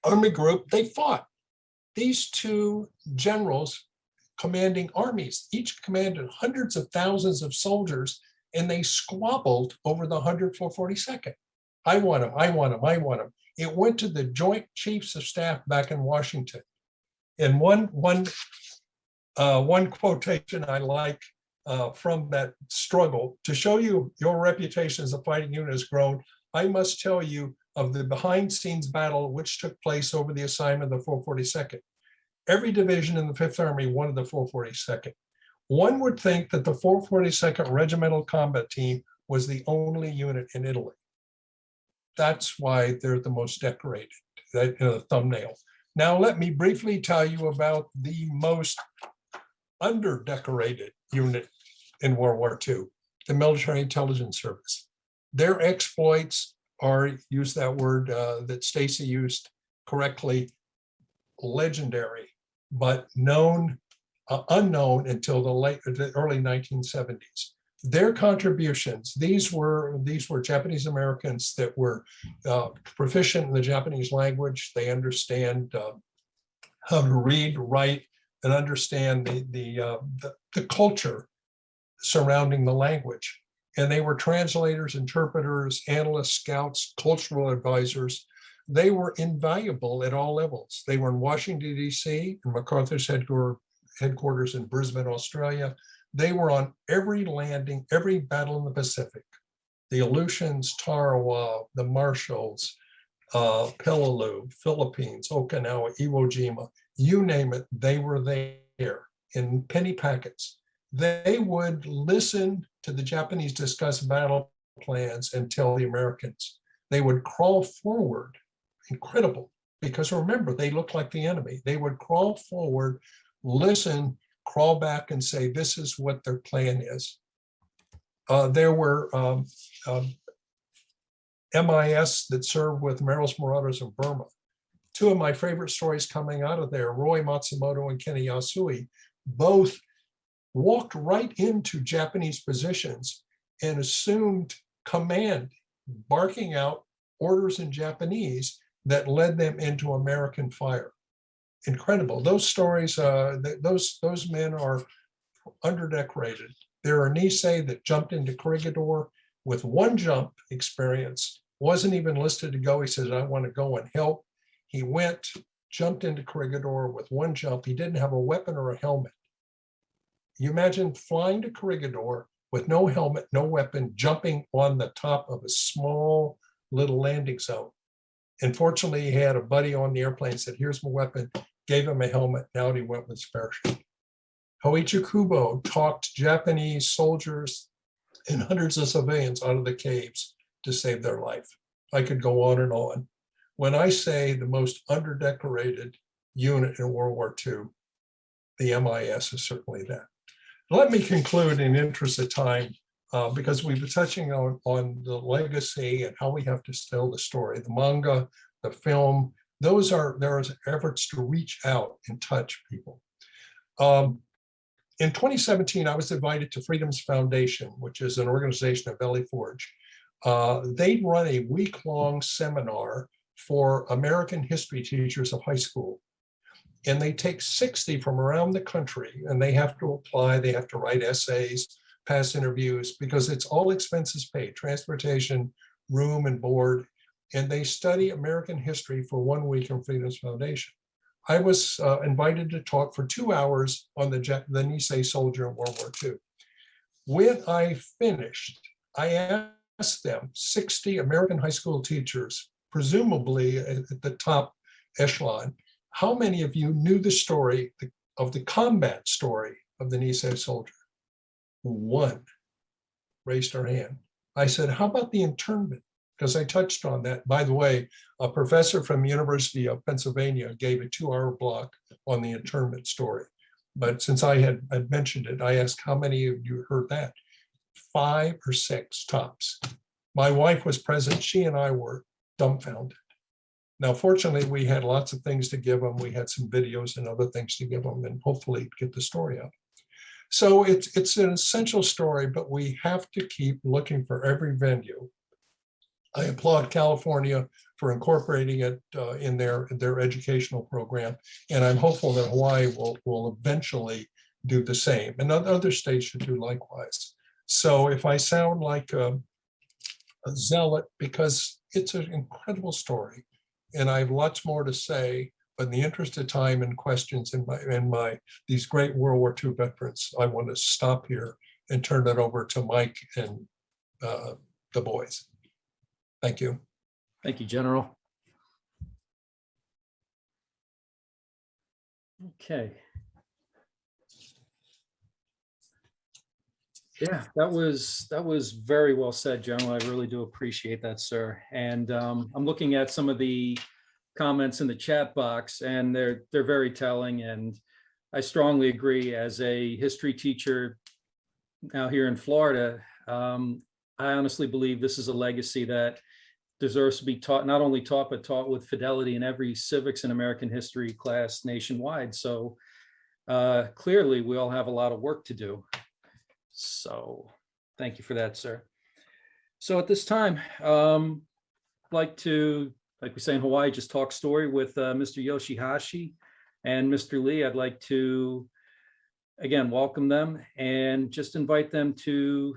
S8: Army Group, they fought. These two generals commanding armies, each commanded hundreds of thousands of soldiers, and they squabbled over the 10442nd. I want him, I want him, I want him. It went to the Joint Chiefs of Staff back in Washington. And one quotation I like from that struggle: to show you your reputation as a fighting unit has grown, I must tell you of the behind-scenes battle which took place over the assignment of the 442nd. Every division in the 5th Army wanted the 442nd. One would think that the 442nd Regimental Combat Team was the only unit in Italy. That's why they're the most decorated, that in the thumbnail. Now, let me briefly tell you about the most under-decorated unit in World War II, the Military Intelligence Service. Their exploits are, use that word that Stacy used correctly, legendary, but unknown until the early 1970s. Their contributions, these were Japanese Americans that were proficient in the Japanese language. They understand how to read, write, and understand the culture surrounding the language. And they were translators, interpreters, analysts, scouts, cultural advisors. They were invaluable at all levels. They were in Washington, D.C., in MacArthur's headquarters in Brisbane, Australia. They were on every landing, every battle in the Pacific. The Aleutians, Tarawa, the Marshalls, Peleliu, Philippines, Okinawa, Iwo Jima, you name it, they were there in penny packets. They would listen to the Japanese discuss battle plans and tell the Americans. They would crawl forward, incredible, because remember, they looked like the enemy. They would crawl forward, listen, crawl back and say, this is what their plan is. There were MIS that served with Merrill's Marauders in Burma. Two of my favorite stories coming out of there, Roy Matsumoto and Kenny Yasui, both walked right into Japanese positions and assumed command, barking out orders in Japanese that led them into American fire. Incredible. Those stories, those men are underdecorated. There are Nisei that jumped into Corregidor with one jump experience, wasn't even listed to go. He says, I want to go and help. He went, jumped into Corregidor with one jump. He didn't have a weapon or a helmet. You imagine flying to Corregidor with no helmet, no weapon, jumping on the top of a small little landing zone. Unfortunately, he had a buddy on the airplane, said, here's my weapon, gave him a helmet. Now he went with his parachute. Hoichi Kubo talked Japanese soldiers and hundreds of civilians out of the caves to save their life. I could go on and on. When I say the most underdecorated unit in World War II, the MIS is certainly that. Let me conclude in the interest of time, because we've been touching on the legacy and how we have to tell the story. The manga, the film, there are efforts to reach out and touch people. In 2017, I was invited to Freedom's Foundation, which is an organization of Valley Forge. They run a week-long seminar for American history teachers of high school. And they take 60 from around the country, and they have to apply, they have to write essays, pass interviews, because it's all expenses paid, transportation, room and board, and they study American history for 1 week in Freedom's Foundation. I was invited to talk for 2 hours on the Nisei soldier in World War II. When I finished, I asked them, 60 American high school teachers, presumably at the top echelon, how many of you knew the story of the combat story of the Nisei soldier? One raised her hand. I said, how about the internment? because I touched on that. By the way, a professor from University of Pennsylvania gave a 2-hour block on the internment story. But since I had mentioned it, I asked how many of you heard that? 5 or 6 tops. My wife was present. She and I were dumbfounded. Now, fortunately, we had lots of things to give them. We had some videos and other things to give them, and hopefully get the story out. So it's an essential story, but we have to keep looking for every venue. I applaud California for incorporating it in their educational program, and I'm hopeful that Hawaii will eventually do the same, and other states should do likewise. So if I sound like a zealot, because it's an incredible story, and I have lots more to say, but in the interest of time and questions in these great World War II veterans, I want to stop here and turn it over to Mike and the boys. Thank you.
S1: Thank you, General. Okay. Yeah, that was very well said, General. I really do appreciate that, sir. And I'm looking at some of the comments in the chat box, and they're very telling. And I strongly agree. As a history teacher now here in Florida, I honestly believe this is a legacy that deserves to be taught, not only taught, but taught with fidelity in every civics and American history class nationwide. So clearly, we all have a lot of work to do. So thank you for that, sir. So at this time, I'd like to, like we say in Hawaii, just talk story with Mr. Yoshihashi and Mr. Lee. I'd like to, again, welcome them and just invite them to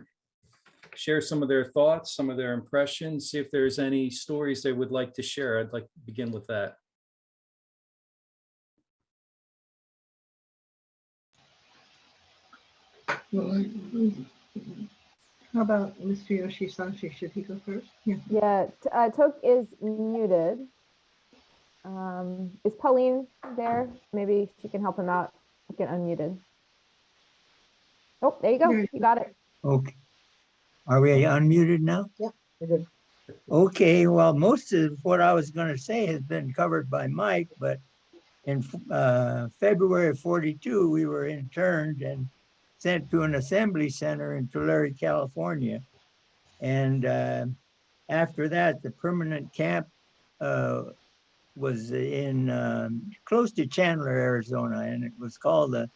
S1: share some of their thoughts, some of their impressions, see if there's any stories they would like to share. I'd like to begin with that.
S4: Well, how about Mr. Yoshisashi? Should he go first? Yeah.
S6: Yeah, Toke is muted. Is Pauline there? Maybe she can help him out. Get unmuted. Oh, there you go. You got it.
S9: Okay. Are we unmuted now?
S4: Yeah, we're good.
S9: Okay, well, most of what I was going to say has been covered by Mike, but in February of '42, we were interned and sent to an assembly center in Tulare, California. And after that, the permanent camp was in close to Chandler, Arizona, and it was called the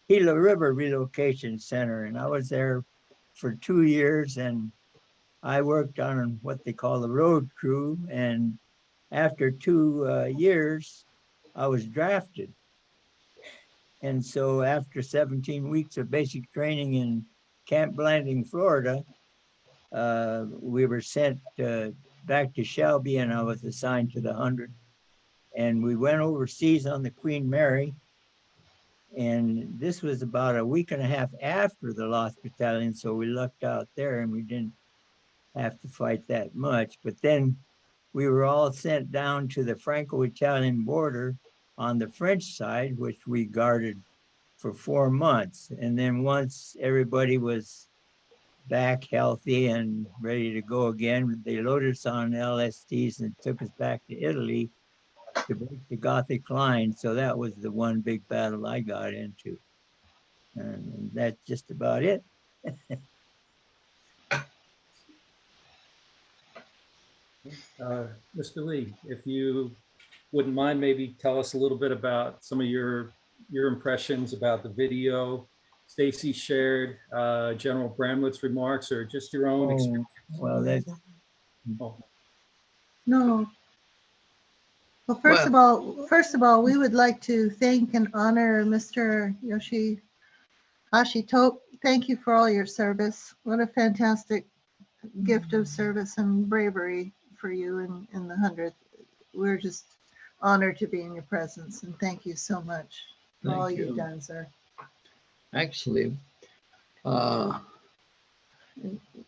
S9: Gila River Relocation Center. And I was there for 2 years, and I worked on what they call the road crew. And after 2 years, I was drafted. And so after 17 weeks of basic training in Camp Blanding, Florida, we were sent back to Shelby, and I was assigned to the 100. And we went overseas on the Queen Mary. And this was about a week and a half after the Lost Battalion, so we lucked out there and we didn't have to fight that much. But then we were all sent down to the Franco-Italian border on the French side, which we guarded for 4 months. And then once everybody was back healthy and ready to go again, they loaded us on LSTs and took us back to Italy to break the Gothic line. So that was the one big battle I got into. And that's just about it.
S1: Mr. Lee, if you wouldn't mind, maybe tell us a little bit about some of your impressions about the video Stacy shared, General Bramlett's remarks, or just your own experience.
S9: Well, that's...
S4: No. Well, first of all, we would like to thank and honor Mr. Yoshihashi Toke. Thank you for all your service. What a fantastic gift of service and bravery for you in the 100th. We're just honored to be in your presence, and thank you so much for all you've done, sir.
S3: Actually,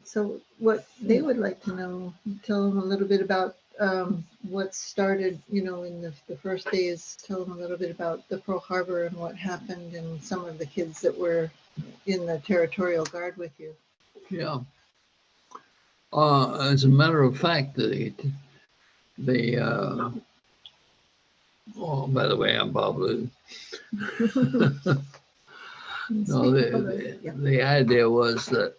S4: so what they would like to know, tell them a little bit about what started, in the first days. Tell them a little bit about the Pearl Harbor and what happened, and some of the kids that were in the Territorial Guard with you.
S3: Yeah. As a matter of fact, oh, by the way, I'm Bob Lou. No, the idea was that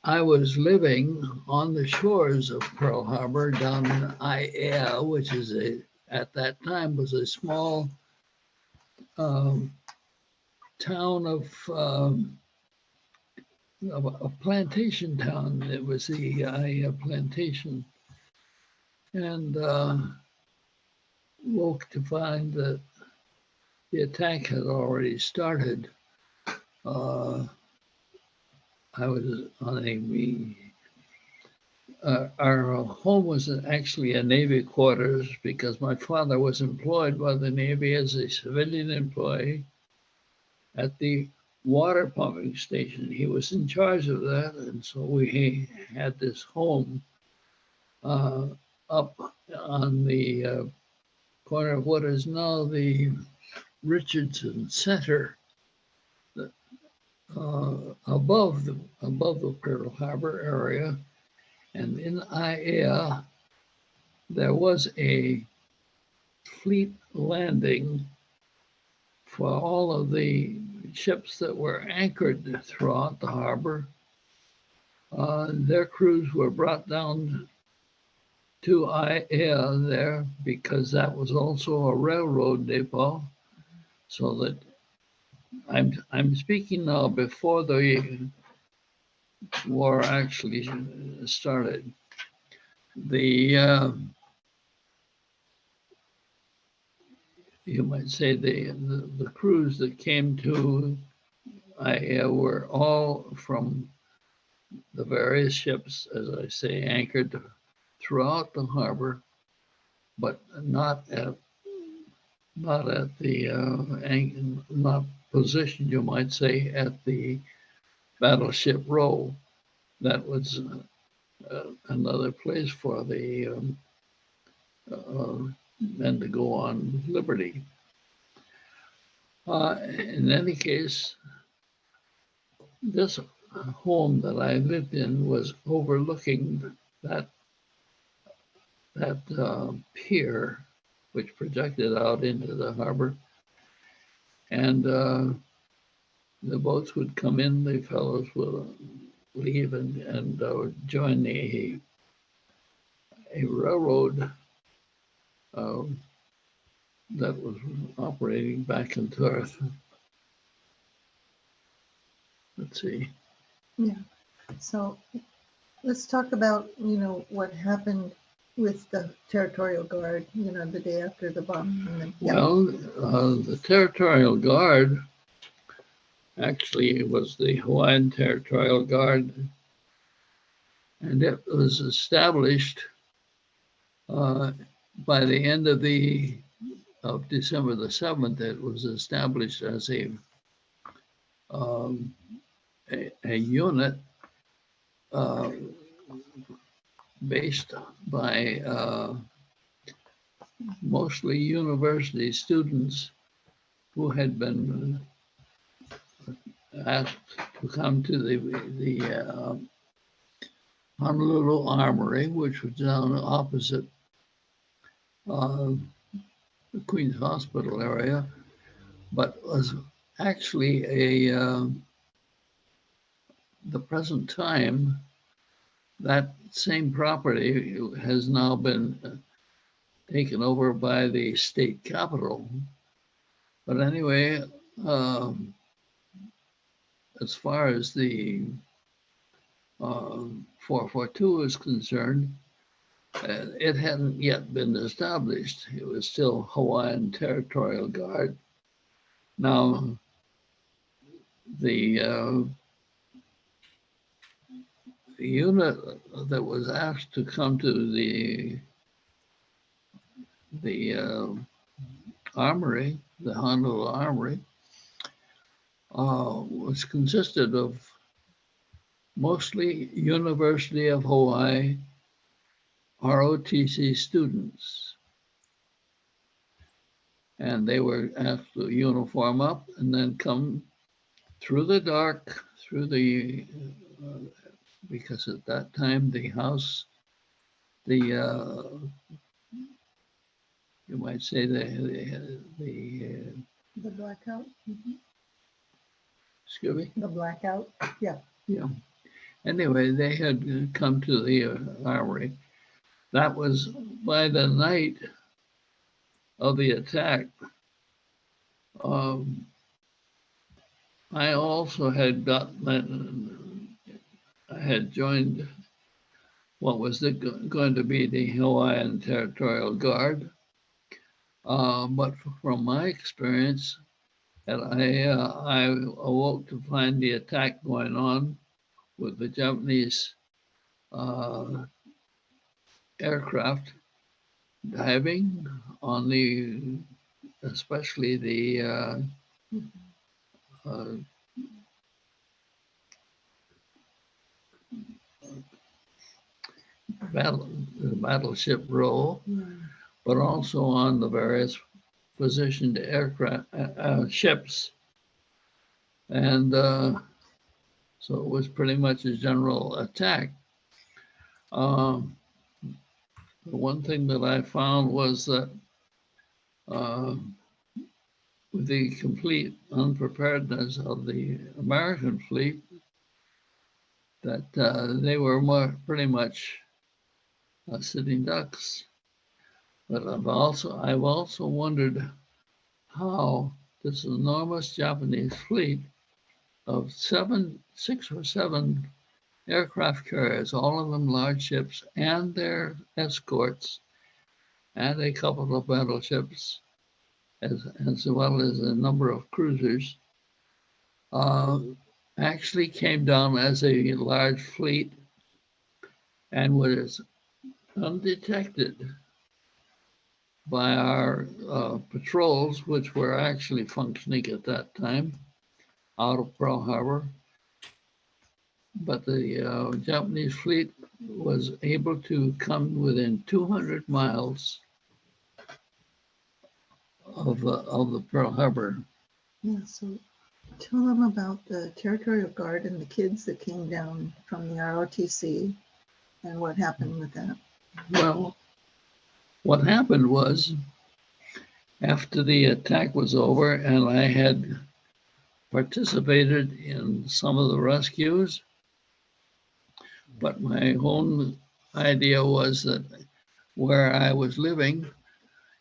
S3: I was living on the shores of Pearl Harbor down in Aiea, which is at that time was a small town of a plantation town. It was the Aiea plantation, and woke to find that the attack had already started. I was on our home was actually a Navy quarters because my father was employed by the Navy as a civilian employee at the water pumping station. He was in charge of that, and so we had this home up on the corner of what is now the Richardson Center, above the Pearl Harbor area. And in Aiea, there was a fleet landing for all of the ships that were anchored throughout the harbor. Their crews were brought down to Aiea there because that was also a railroad depot. So that I'm speaking now before the war actually started. You might say the crews that came to Aiea were all from the various ships, as I say, anchored throughout the harbor, but not positioned, you might say, at the battleship row. That was another place for the men to go on liberty. In any case, this home that I lived in was overlooking that pier, which projected out into the harbor, and the boats would come in. The fellows would leave and join a railroad that was operating back and forth. Let's see.
S4: Yeah. So let's talk about, what happened with the Territorial Guard, the day after the bombing.
S3: Well, the Territorial Guard actually was the Hawaiian Territorial Guard, and it was established by the end of December the 7th. It was established as a unit based by mostly university students who had been asked to come to the Honolulu Armory, which was down opposite the Queens Hospital area, but was actually the present time, that same property has now been taken over by the state capitol. But anyway, as far as the 442 is concerned, it hadn't yet been established. It was still Hawaiian Territorial Guard. Now, the unit that was asked to come to the armory, the Honolulu Armory, was consisted of mostly University of Hawaii ROTC students. And they were asked to uniform up and then come through the dark, through the because at that time the house, the you might say
S4: The blackout. Mhm.
S3: excuse me.
S4: The blackout. Yeah.
S3: Yeah. Anyway, they had come to the armory. That was by the night of the attack. Um, I also had I had joined what was going to be the Hawaiian Territorial Guard. But from my experience, and I awoke to find the attack going on with the Japanese aircraft diving on the, especially the uh, battleship role, but also on the various positioned aircraft ships, and so it was pretty much a general attack. The one thing that I found was that with the complete unpreparedness of the American fleet, that they were pretty much sitting ducks. But I've also wondered how this enormous Japanese fleet of 6 or 7 aircraft carriers, all of them large ships, and their escorts, and a couple of battleships, as well as a number of cruisers, actually came down as a large fleet and was undetected by our patrols, which were actually functioning at that time out of Pearl Harbor. But the Japanese fleet was able to come within 200 miles of the Pearl Harbor.
S4: Yeah, so tell them about the Territorial Guard and the kids that came down from the ROTC and what happened with that.
S3: Well, what happened was, after the attack was over and I had participated in some of the rescues, but my own idea was that where I was living,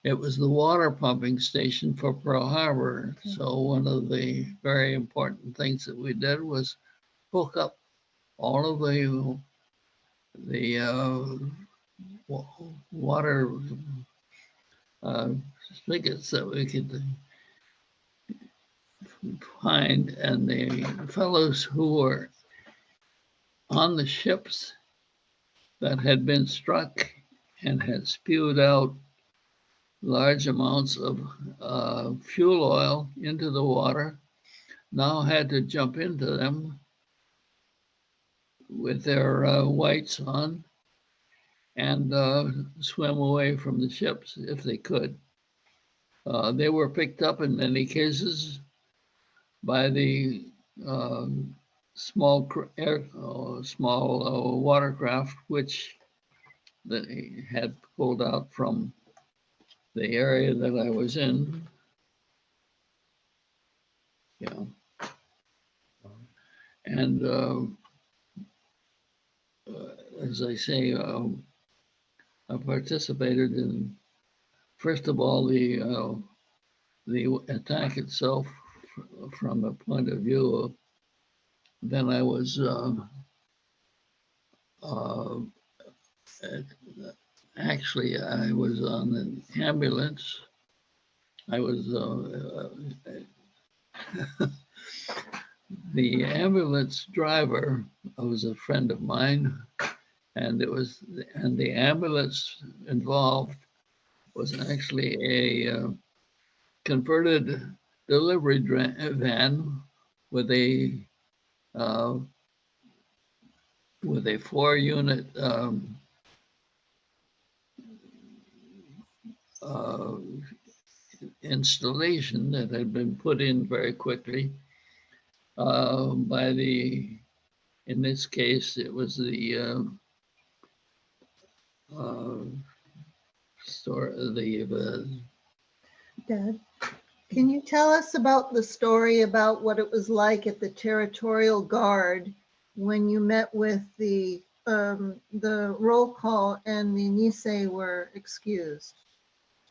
S3: it was the water pumping station for Pearl Harbor. So one of the very important things that we did was hook up all of the water spigots that we could find, and the fellows who were on the ships that had been struck and had spewed out large amounts of fuel oil into the water now had to jump into them with their whites on and swim away from the ships if they could. They were picked up in many cases by the small watercraft which they had pulled out from the area that I was in. Yeah. And as I say, I participated in, first of all, the attack itself from a point of view of, then I was actually, I was on an ambulance. I was the ambulance driver was a friend of mine, and the ambulance involved was actually a converted delivery van with a 4-unit installation that had been put in very quickly by the in this case, it was the
S4: Dad, can you tell us about the story about what it was like at the Territorial Guard when you met with the roll call and the Nisei were excused?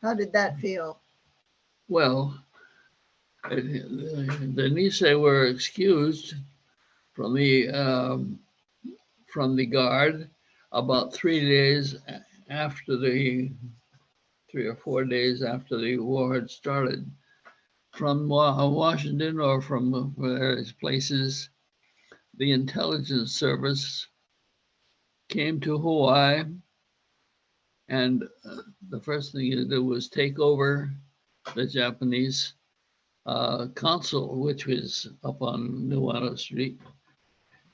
S4: How did that feel?
S3: well, the Nisei were excused from the guard about 3 days after 3 or 4 days after the war had started. From Washington or from various places, the intelligence service came to Hawaii, and the first thing to do was take over the Japanese consul, which was up on Nuano Street,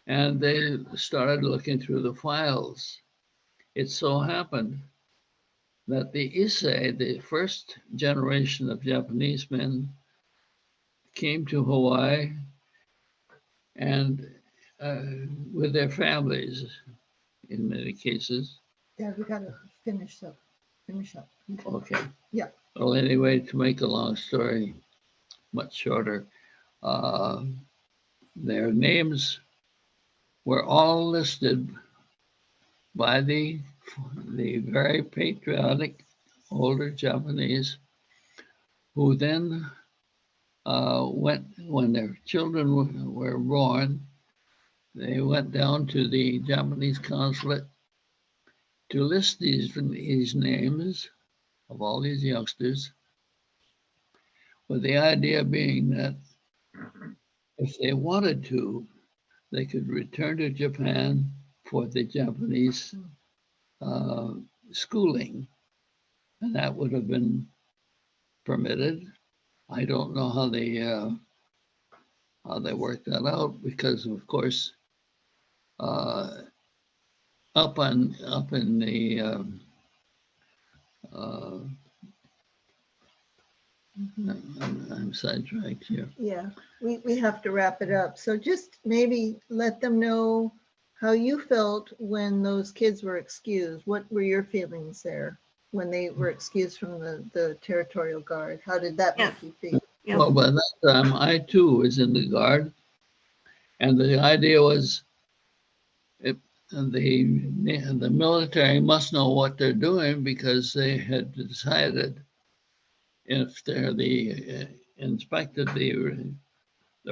S3: and they started looking through the files. It so happened that the Issei, the first generation of Japanese men, came to Hawaii and with their families in many cases.
S4: Dad, we gotta finish up.
S3: Okay.
S4: Yeah.
S3: Well, anyway, to make a long story much shorter, their names were all listed by the very patriotic older Japanese, who then went, when their children were born, they went down to the Japanese consulate to list these names of all these youngsters, with the idea being that if they wanted to, they could return to Japan for the Japanese schooling, and that would have been permitted. I don't know how they worked that out, because of course up in the I'm sidetracked here.
S4: Yeah, we have to wrap it up. So just maybe let them know how you felt when those kids were excused. What were your feelings there when they were excused from the Territorial Guard? How did that make you feel?
S3: Well, by that time, I too was in the Guard, and the idea was the military must know what they're doing, because they had decided, if they're inspected the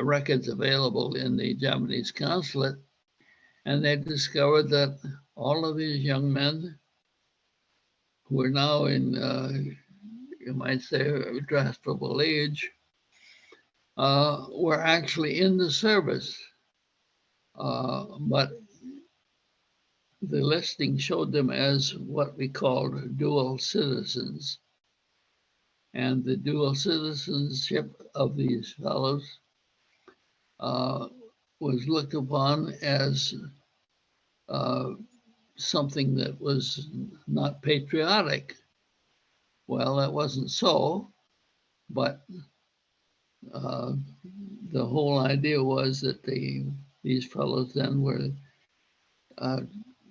S3: records available in the Japanese consulate, and they discovered that all of these young men who are now in, you might say, draftable age, were actually in the service. But the listing showed them as what we called dual citizens. And the dual citizenship of these fellows was looked upon as something that was not patriotic. Well, that wasn't so, but the whole idea was that these fellows then were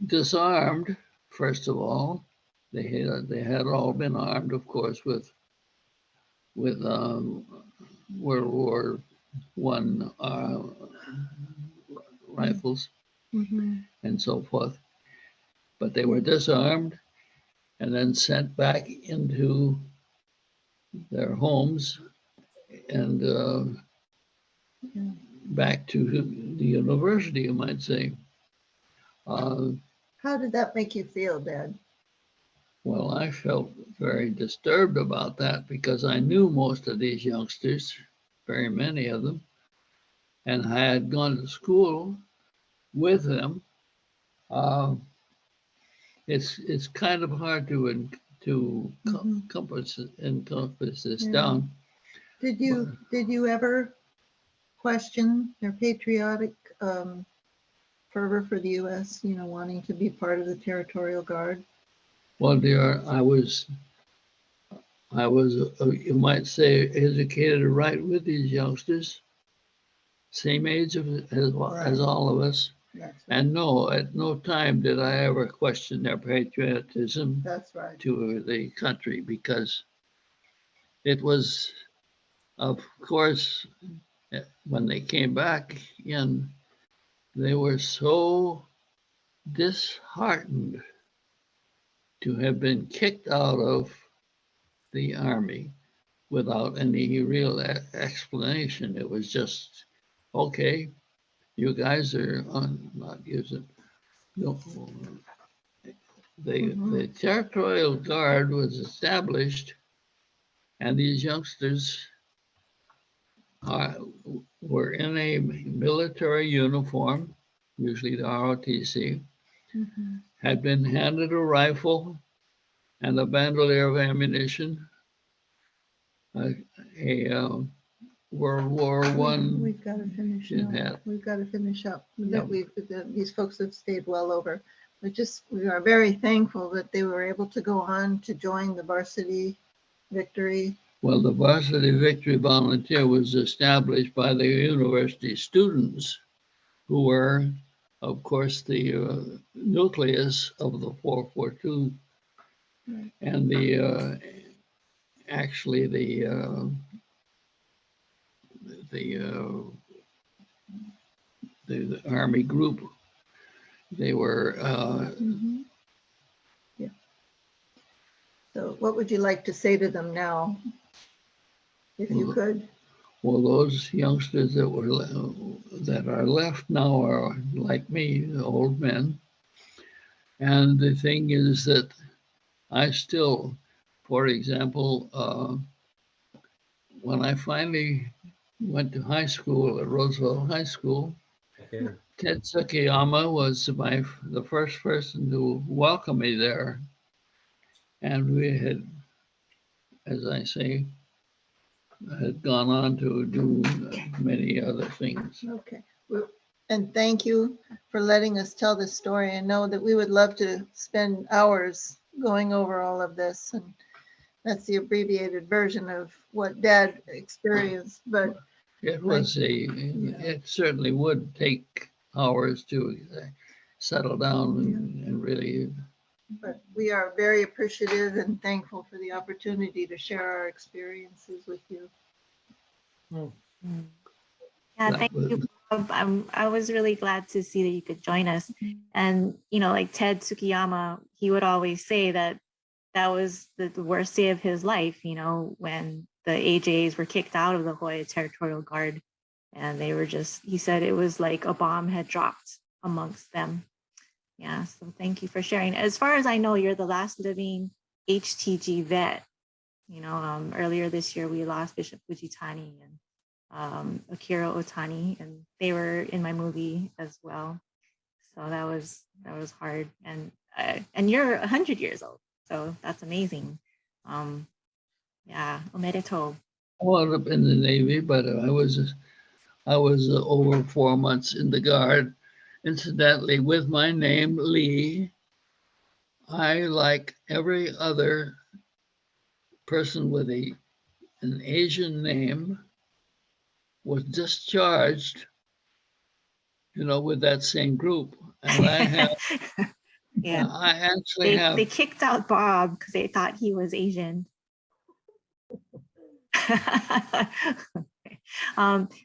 S3: disarmed. First of all, they had all been armed, of course, with World War One rifles and so forth, but they were disarmed and then sent back into their homes and back to the university, you might say.
S4: How did that make you feel, Dad?
S3: Well, I felt very disturbed about that, because I knew most of these youngsters, very many of them, and I had gone to school with them. It's kind of hard to encompass this down.
S4: Did you ever question their patriotic fervor for the U.S., wanting to be part of the Territorial Guard?
S3: Well, dear, I was, you might say, educated right with these youngsters, same age as all of us. And no, at no time did I ever question their patriotism
S4: That's right.
S3: to the country, because it was, of course, when they came back in, they were so disheartened to have been kicked out of the army without any real explanation. It was just, okay, you guys are not using. No, the Territorial Guard was established, and these youngsters were in a military uniform, usually the ROTC, had been handed a rifle and a bandolier of ammunition, a World War One.
S4: We've got to finish up. We've got to finish up. That these folks have stayed well over. We are very thankful that they were able to go on to join the Varsity Victory.
S3: Well, the Varsity Victory Volunteer was established by the university students, who were, of course, the nucleus of the 442, and the actually the Army group. They were.
S4: Yeah. So, what would you like to say to them now, if you could?
S3: Well, those youngsters that are left now are like me, old men. And the thing is that I still, for example, when I finally went to high school at Roosevelt High School, Ted Tsukiyama was the first person to welcome me there. And we had, as I say, had gone on to do many other things.
S4: Okay. And thank you for letting us tell this story. I know that we would love to spend hours going over all of this. And that's the abbreviated version of what Dad experienced. But
S3: it certainly would take hours to settle down and really.
S4: But we are very appreciative and thankful for the opportunity to share our experiences with you.
S2: Yeah, thank you, Bob. I was really glad to see that you could join us. And, like Ted Tsukiyama, he would always say that was the worst day of his life, when the AJs were kicked out of the Hawaii Territorial Guard. And they were he said it was like a bomb had dropped amongst them. Yeah, so thank you for sharing. As far as I know, you're the last living HTG vet. Earlier this year, we lost Bishop Fujitani and Akira Otani, and they were in my movie as well. So that was hard. And you're 100 years old, so that's amazing. Yeah, omedetou.
S3: I wound up in the Navy, but I was over 4 months in the Guard. Incidentally, with my name, Lee, I, like every other person with an Asian name, was discharged, with that same group. And I have,
S2: yeah,
S3: I actually
S2: they kicked out Bob because they thought he was Asian.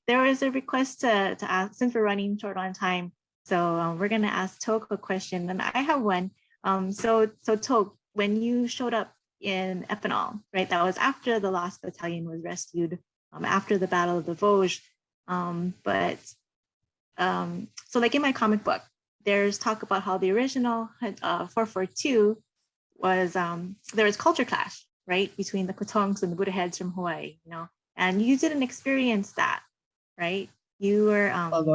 S2: There was a request to ask, since we're running short on time, so we're going to ask Toke a question, and I have one. So Toke, when you showed up in Epinal, right, that was after the Lost Battalion was rescued, after the Battle of the Vosges, so like in my comic book, there's talk about how the original 442 was, there was culture clash, right, between the Kotongs and the Buddha heads from Hawaii, and you didn't experience that, right? You were
S9: well, the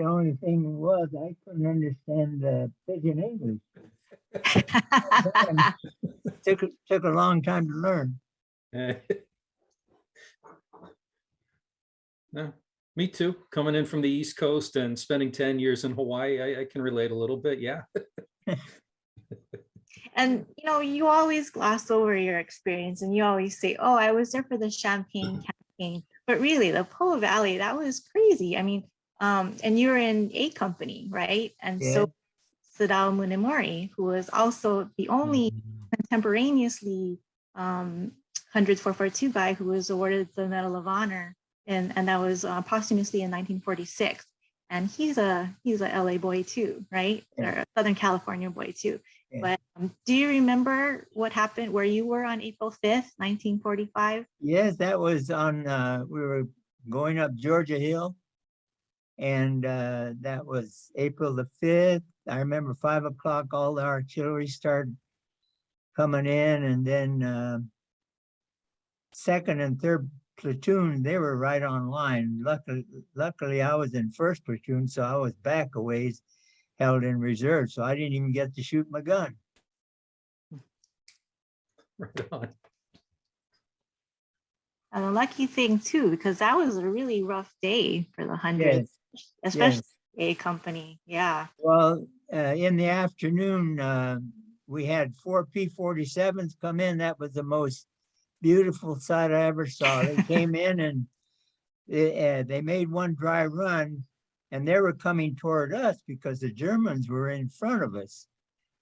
S9: only thing was I couldn't understand the pidgin English. took a long time to learn.
S1: No, me too. Coming in from the East Coast and spending 10 years in Hawaii, I can relate a little bit. Yeah.
S2: And, you always gloss over your experience and you always say, oh, I was there for the Champagne campaign. But really, the Po Valley, that was crazy. I mean, And you were in A Company, right? And
S9: Yeah.
S2: so Sadao Munemori, who was also the only contemporaneously 100-442 guy who was awarded the Medal of Honor, and that was posthumously in 1946. And he's a LA boy too, right? Or a Southern California boy too.
S9: Yeah.
S2: But do you remember what happened where you were on April 5th, 1945?
S9: Yes, that was on, we were going up Georgia Hill. And that was April the 5th. I remember 5 o'clock, all the artillery started coming in, and then second and third platoon, they were right on line. Luckily, I was in first platoon, so I was back a ways, held in reserve, so I didn't even get to shoot my gun.
S1: Right on.
S2: And a lucky thing too, because that was a really rough day for the 100, especially A Company. Yeah.
S9: Well, in the afternoon, we had 4 P-47s come in. That was the most beautiful sight I ever saw. They came in and they made one dry run, and they were coming toward us because the Germans were in front of us.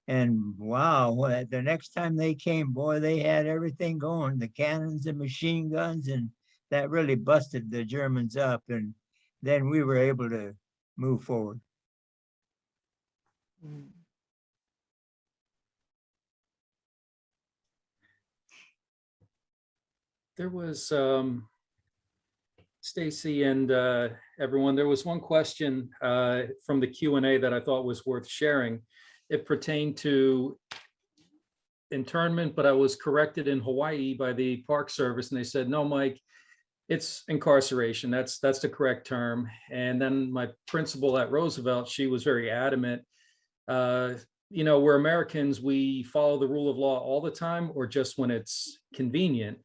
S9: And wow, the next time they came, boy, they had everything going, the cannons and machine guns, and that really busted the Germans up. And then we were able to move forward.
S1: There was, Stacy and everyone, there was one question from the Q&A that I thought was worth sharing. It pertained to internment, but I was corrected in Hawaii by the Park Service, and they said, no, Mike, it's incarceration. That's the correct term. And then my principal at Roosevelt, she was very adamant. You know, we're Americans, we follow the rule of law all the time or just when it's convenient.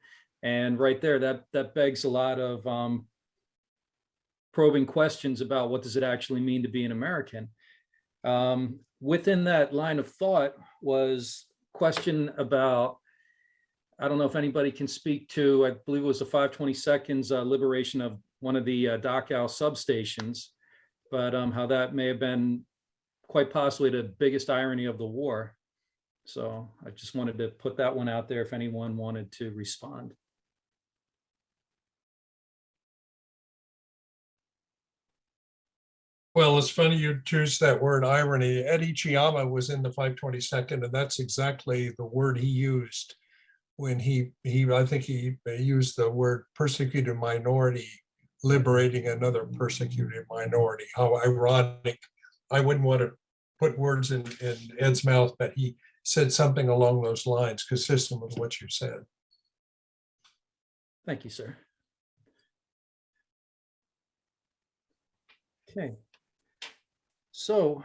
S1: And right there, that begs a lot of probing questions about what does it actually mean to be an American. Within that line of thought was question about, I don't know if anybody can speak to, I believe it was the 522nd's liberation of one of the Dachau substations, but how that may have been quite possibly the biggest irony of the war. So I just wanted to put that one out there if anyone wanted to respond.
S8: Well, it's funny you choose that word irony. Ed Ichiyama was in the 522nd, and that's exactly the word he used when I think he used the word persecuted minority, liberating another persecuted minority. How ironic. I wouldn't want to put words in Ed's mouth, but he said something along those lines, consistent with what you said.
S1: Thank you, sir. Okay. So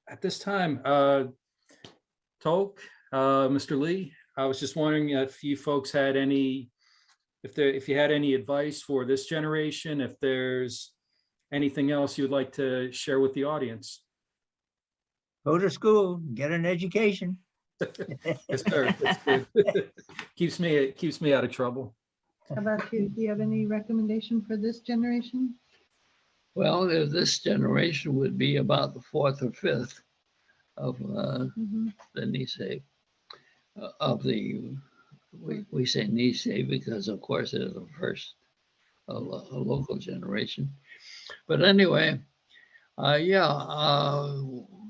S1: at this time, Tolk, Mr. Lee, I was just wondering if you folks had any, if you had any advice for this generation, if there's anything else you'd like to share with the audience.
S9: Go to school, get an education.
S1: Yes, sir. That's good. keeps me out of trouble.
S4: How about you? Do you have any recommendation for this generation?
S3: Well, this generation would be about the 4th or 5th of the Nisei, of the, we say Nisei because of course it is the first of a local generation. But anyway,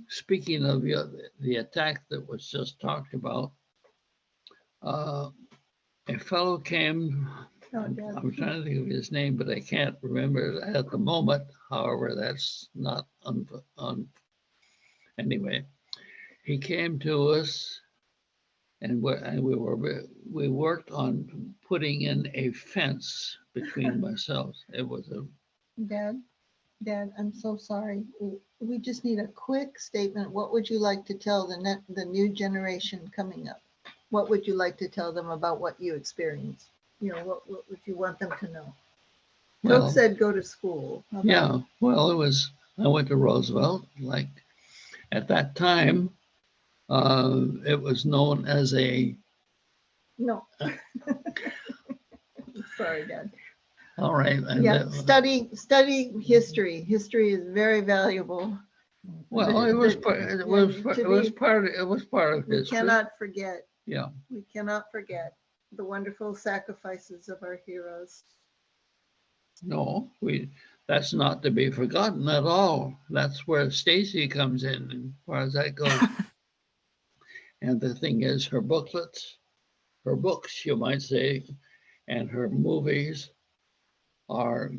S3: speaking of the attack that was just talked about, a fellow came, I'm trying to think of his name, but I can't remember it at the moment. However, that's not anyway. He came to us, and we worked on putting in a fence between myself. It was a
S4: Dad, I'm so sorry. We just need a quick statement. What would you like to tell the new generation coming up? What would you like to tell them about what you experienced? You know, what would you want them to know?
S3: Well,
S4: Cook said go to school.
S3: Yeah, well, I went to Roosevelt. Like at that time, it was known as a.
S4: No. Sorry, Dad.
S3: All right. And
S4: Yeah, studying history. History is very valuable.
S3: well, it was part of
S4: We
S3: history.
S4: cannot forget.
S3: Yeah.
S4: We cannot forget the wonderful sacrifices of our heroes.
S3: No, that's not to be forgotten at all. That's where Stacy comes in, as far as that goes. And the thing is, her booklets, her books, you might say, and her movies are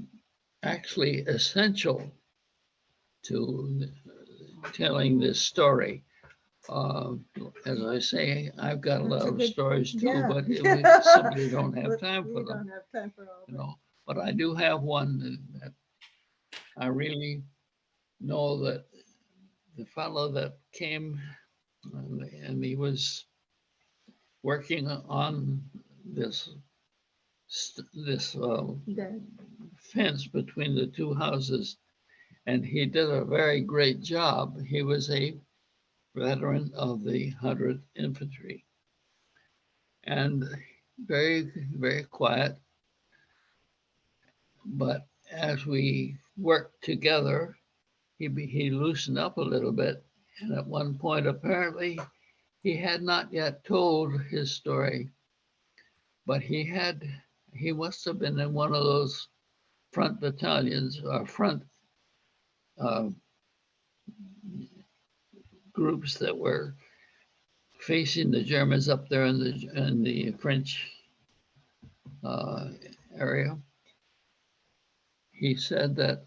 S3: actually essential to telling this story. As I say, I've got a lot of stories too,
S4: yeah.
S3: but we simply don't have time for
S4: We
S3: them.
S4: don't have time for all of them.
S3: But I do have one that I really know that the fellow that came and he was working on this fence between the two houses, and he did a very great job. He was a veteran of the 100th Infantry and very, very quiet. But as we worked together, he loosened up a little bit. And at one point, apparently, he had not yet told his story, but he must have been in one of those front battalions or front groups that were facing the Germans up there in the French area. He said that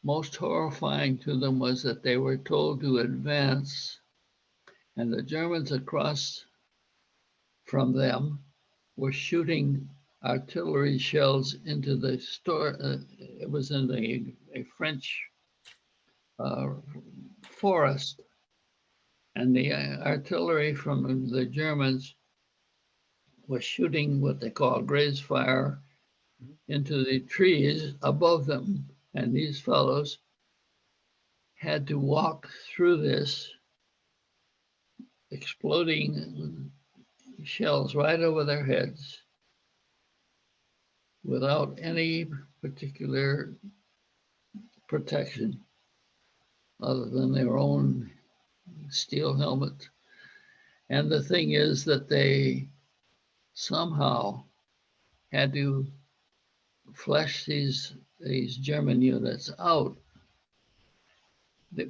S3: most horrifying to them was that they were told to advance, and the Germans across from them were shooting artillery shells into the store. It was in a French forest, and the artillery from the Germans was shooting what they call graze fire into the trees above them. And these fellows had to walk through this exploding shells right over their heads without any particular protection other than their own steel helmet. And the thing is that they somehow had to flesh these German units out,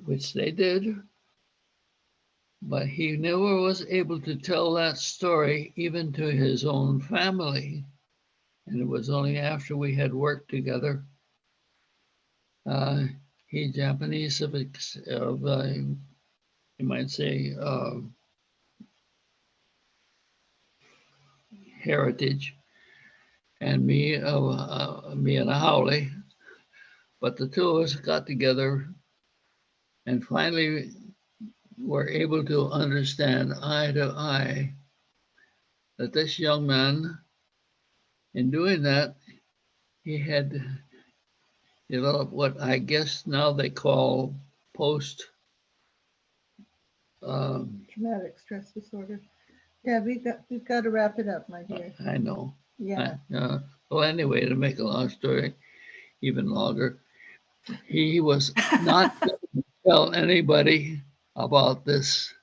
S3: which they did. But he never was able to tell that story even to his own family. And it was only after we had worked together, he Japanese of you might say, heritage, and me and a Howley. But the two of us got together and finally were able to understand eye to eye that this young man, in doing that, he had developed what I guess now they call post
S4: traumatic stress disorder. Yeah, we've got to wrap it up, my dear.
S3: I know.
S4: Yeah.
S3: Well, anyway, to make a long story even longer, he was not going to tell anybody about this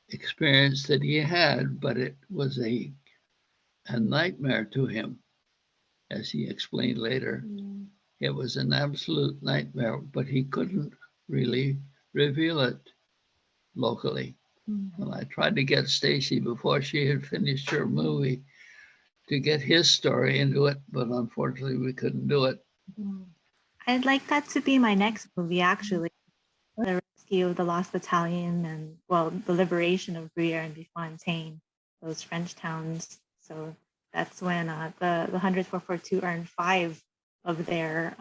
S3: experience that he had, but it was a nightmare to him, as he explained later. It was an absolute nightmare, but he couldn't really reveal it locally. And I tried to get Stacy before she had finished her movie to get his story into it, but unfortunately we couldn't do it.
S2: I'd like that to be my next movie, actually. The rescue of the Lost Battalion and, well, the liberation of Briere and Bifontaine, those French towns. So that's when the 100th 442 earned 5 of their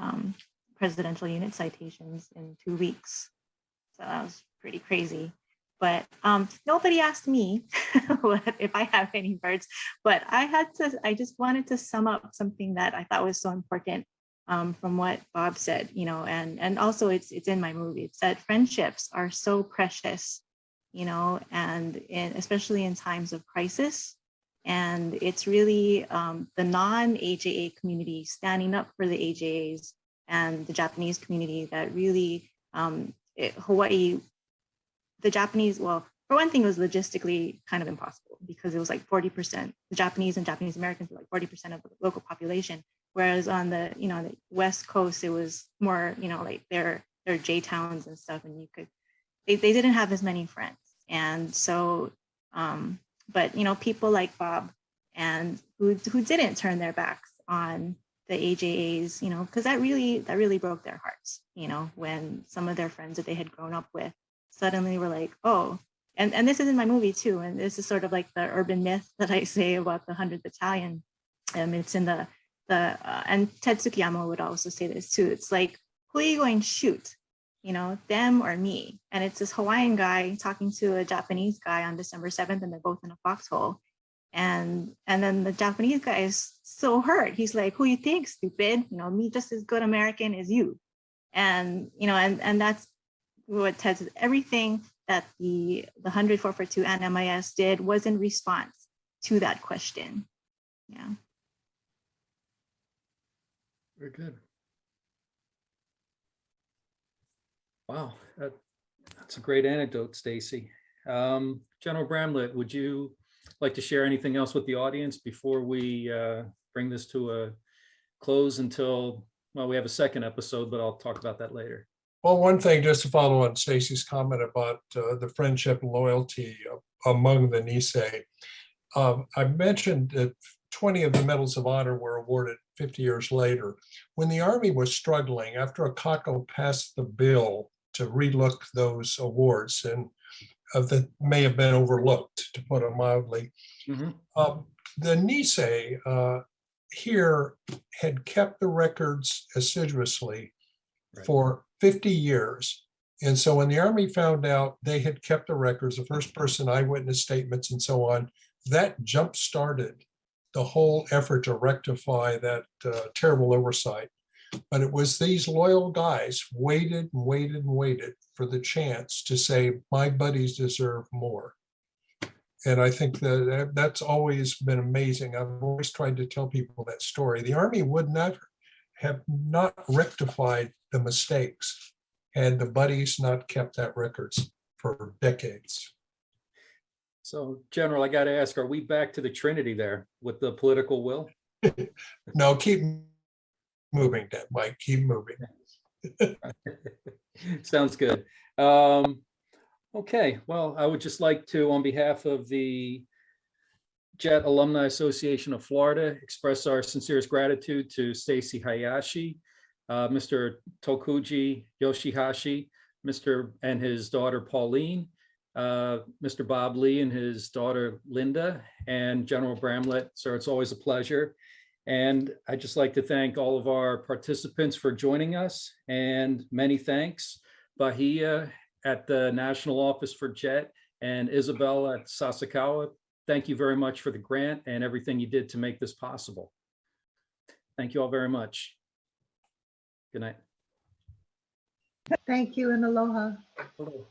S2: presidential unit citations in 2 weeks. So that was pretty crazy. But nobody asked me if I have any birds, but I just wanted to sum up something that I thought was so important from what Bob said, and also it's in my movie. It's that friendships are so precious, and especially in times of crisis. And it's really the non-AJA community standing up for the AJAs and the Japanese community that really, Hawaii, the Japanese, well, for one thing, it was logistically kind of impossible because it was like 40%, the Japanese and Japanese Americans were like 40% of the local population. Whereas on the, the West Coast, it was more, like their J towns and stuff. And they didn't have as many friends. And so, but, people like Bob and who didn't turn their backs on the AJAs, because that really broke their hearts, when some of their friends that they had grown up with suddenly were like, oh, and this is in my movie too. And this is sort of like the urban myth that I say about the 100th Battalion. It's in the and Ted Tsukiyama would also say this too. It's like, who are you going to shoot? Them or me? And it's this Hawaiian guy talking to a Japanese guy on December 7th, and they're both in a foxhole. And then the Japanese guy is so hurt. He's like, who you think, stupid? Me just as good American as you. And, and that's what Ted says. Everything that the 100 442 and MIS did was in response to that question. Yeah.
S1: Very good. Wow, that's a great anecdote, Stacy. General Bramlett, would you like to share anything else with the audience before we bring this to a close until, well, we have a second episode, but I'll talk about that later.
S8: Well, one thing, just to follow on Stacy's comment about the friendship and loyalty among the Nisei. I mentioned that 20 of the Medals of Honor were awarded 50 years later. When the Army was struggling, after Akako passed the bill to relook those awards, and that may have been overlooked, to put it mildly, the Nisei here had kept the records assiduously for 50 years. And so when the Army found out they had kept the records, the first person eyewitness statements and so on, that jump-started the whole effort to rectify that terrible oversight. But it was these loyal guys waited and waited and waited for the chance to say, my buddies deserve more. And I think that that's always been amazing. I've always tried to tell people that story. The Army would not have not rectified the mistakes had the buddies not kept that records for decades.
S1: So, General, I got to ask, are we back to the Trinity there with the political will?
S8: No, keep moving, that Mike, keep moving.
S1: Sounds good. Okay, well, I would just like to, on behalf of the JET Alumni Association of Florida, express our sincerest gratitude to Stacy Hayashi, Mr. Tokuji Yoshihashi, Mr. and his daughter Pauline, Mr. Bob Lee and his daughter Linda, and General Bramlett. Sir, it's always a pleasure. And I'd just like to thank all of our participants for joining us, and many thanks, Bahia at the National Office for JET and Isabel at Sasakawa. Thank you very much for the grant and everything you did to make this possible. Thank you all very much. Good night.
S4: Thank you and aloha.
S1: Hello.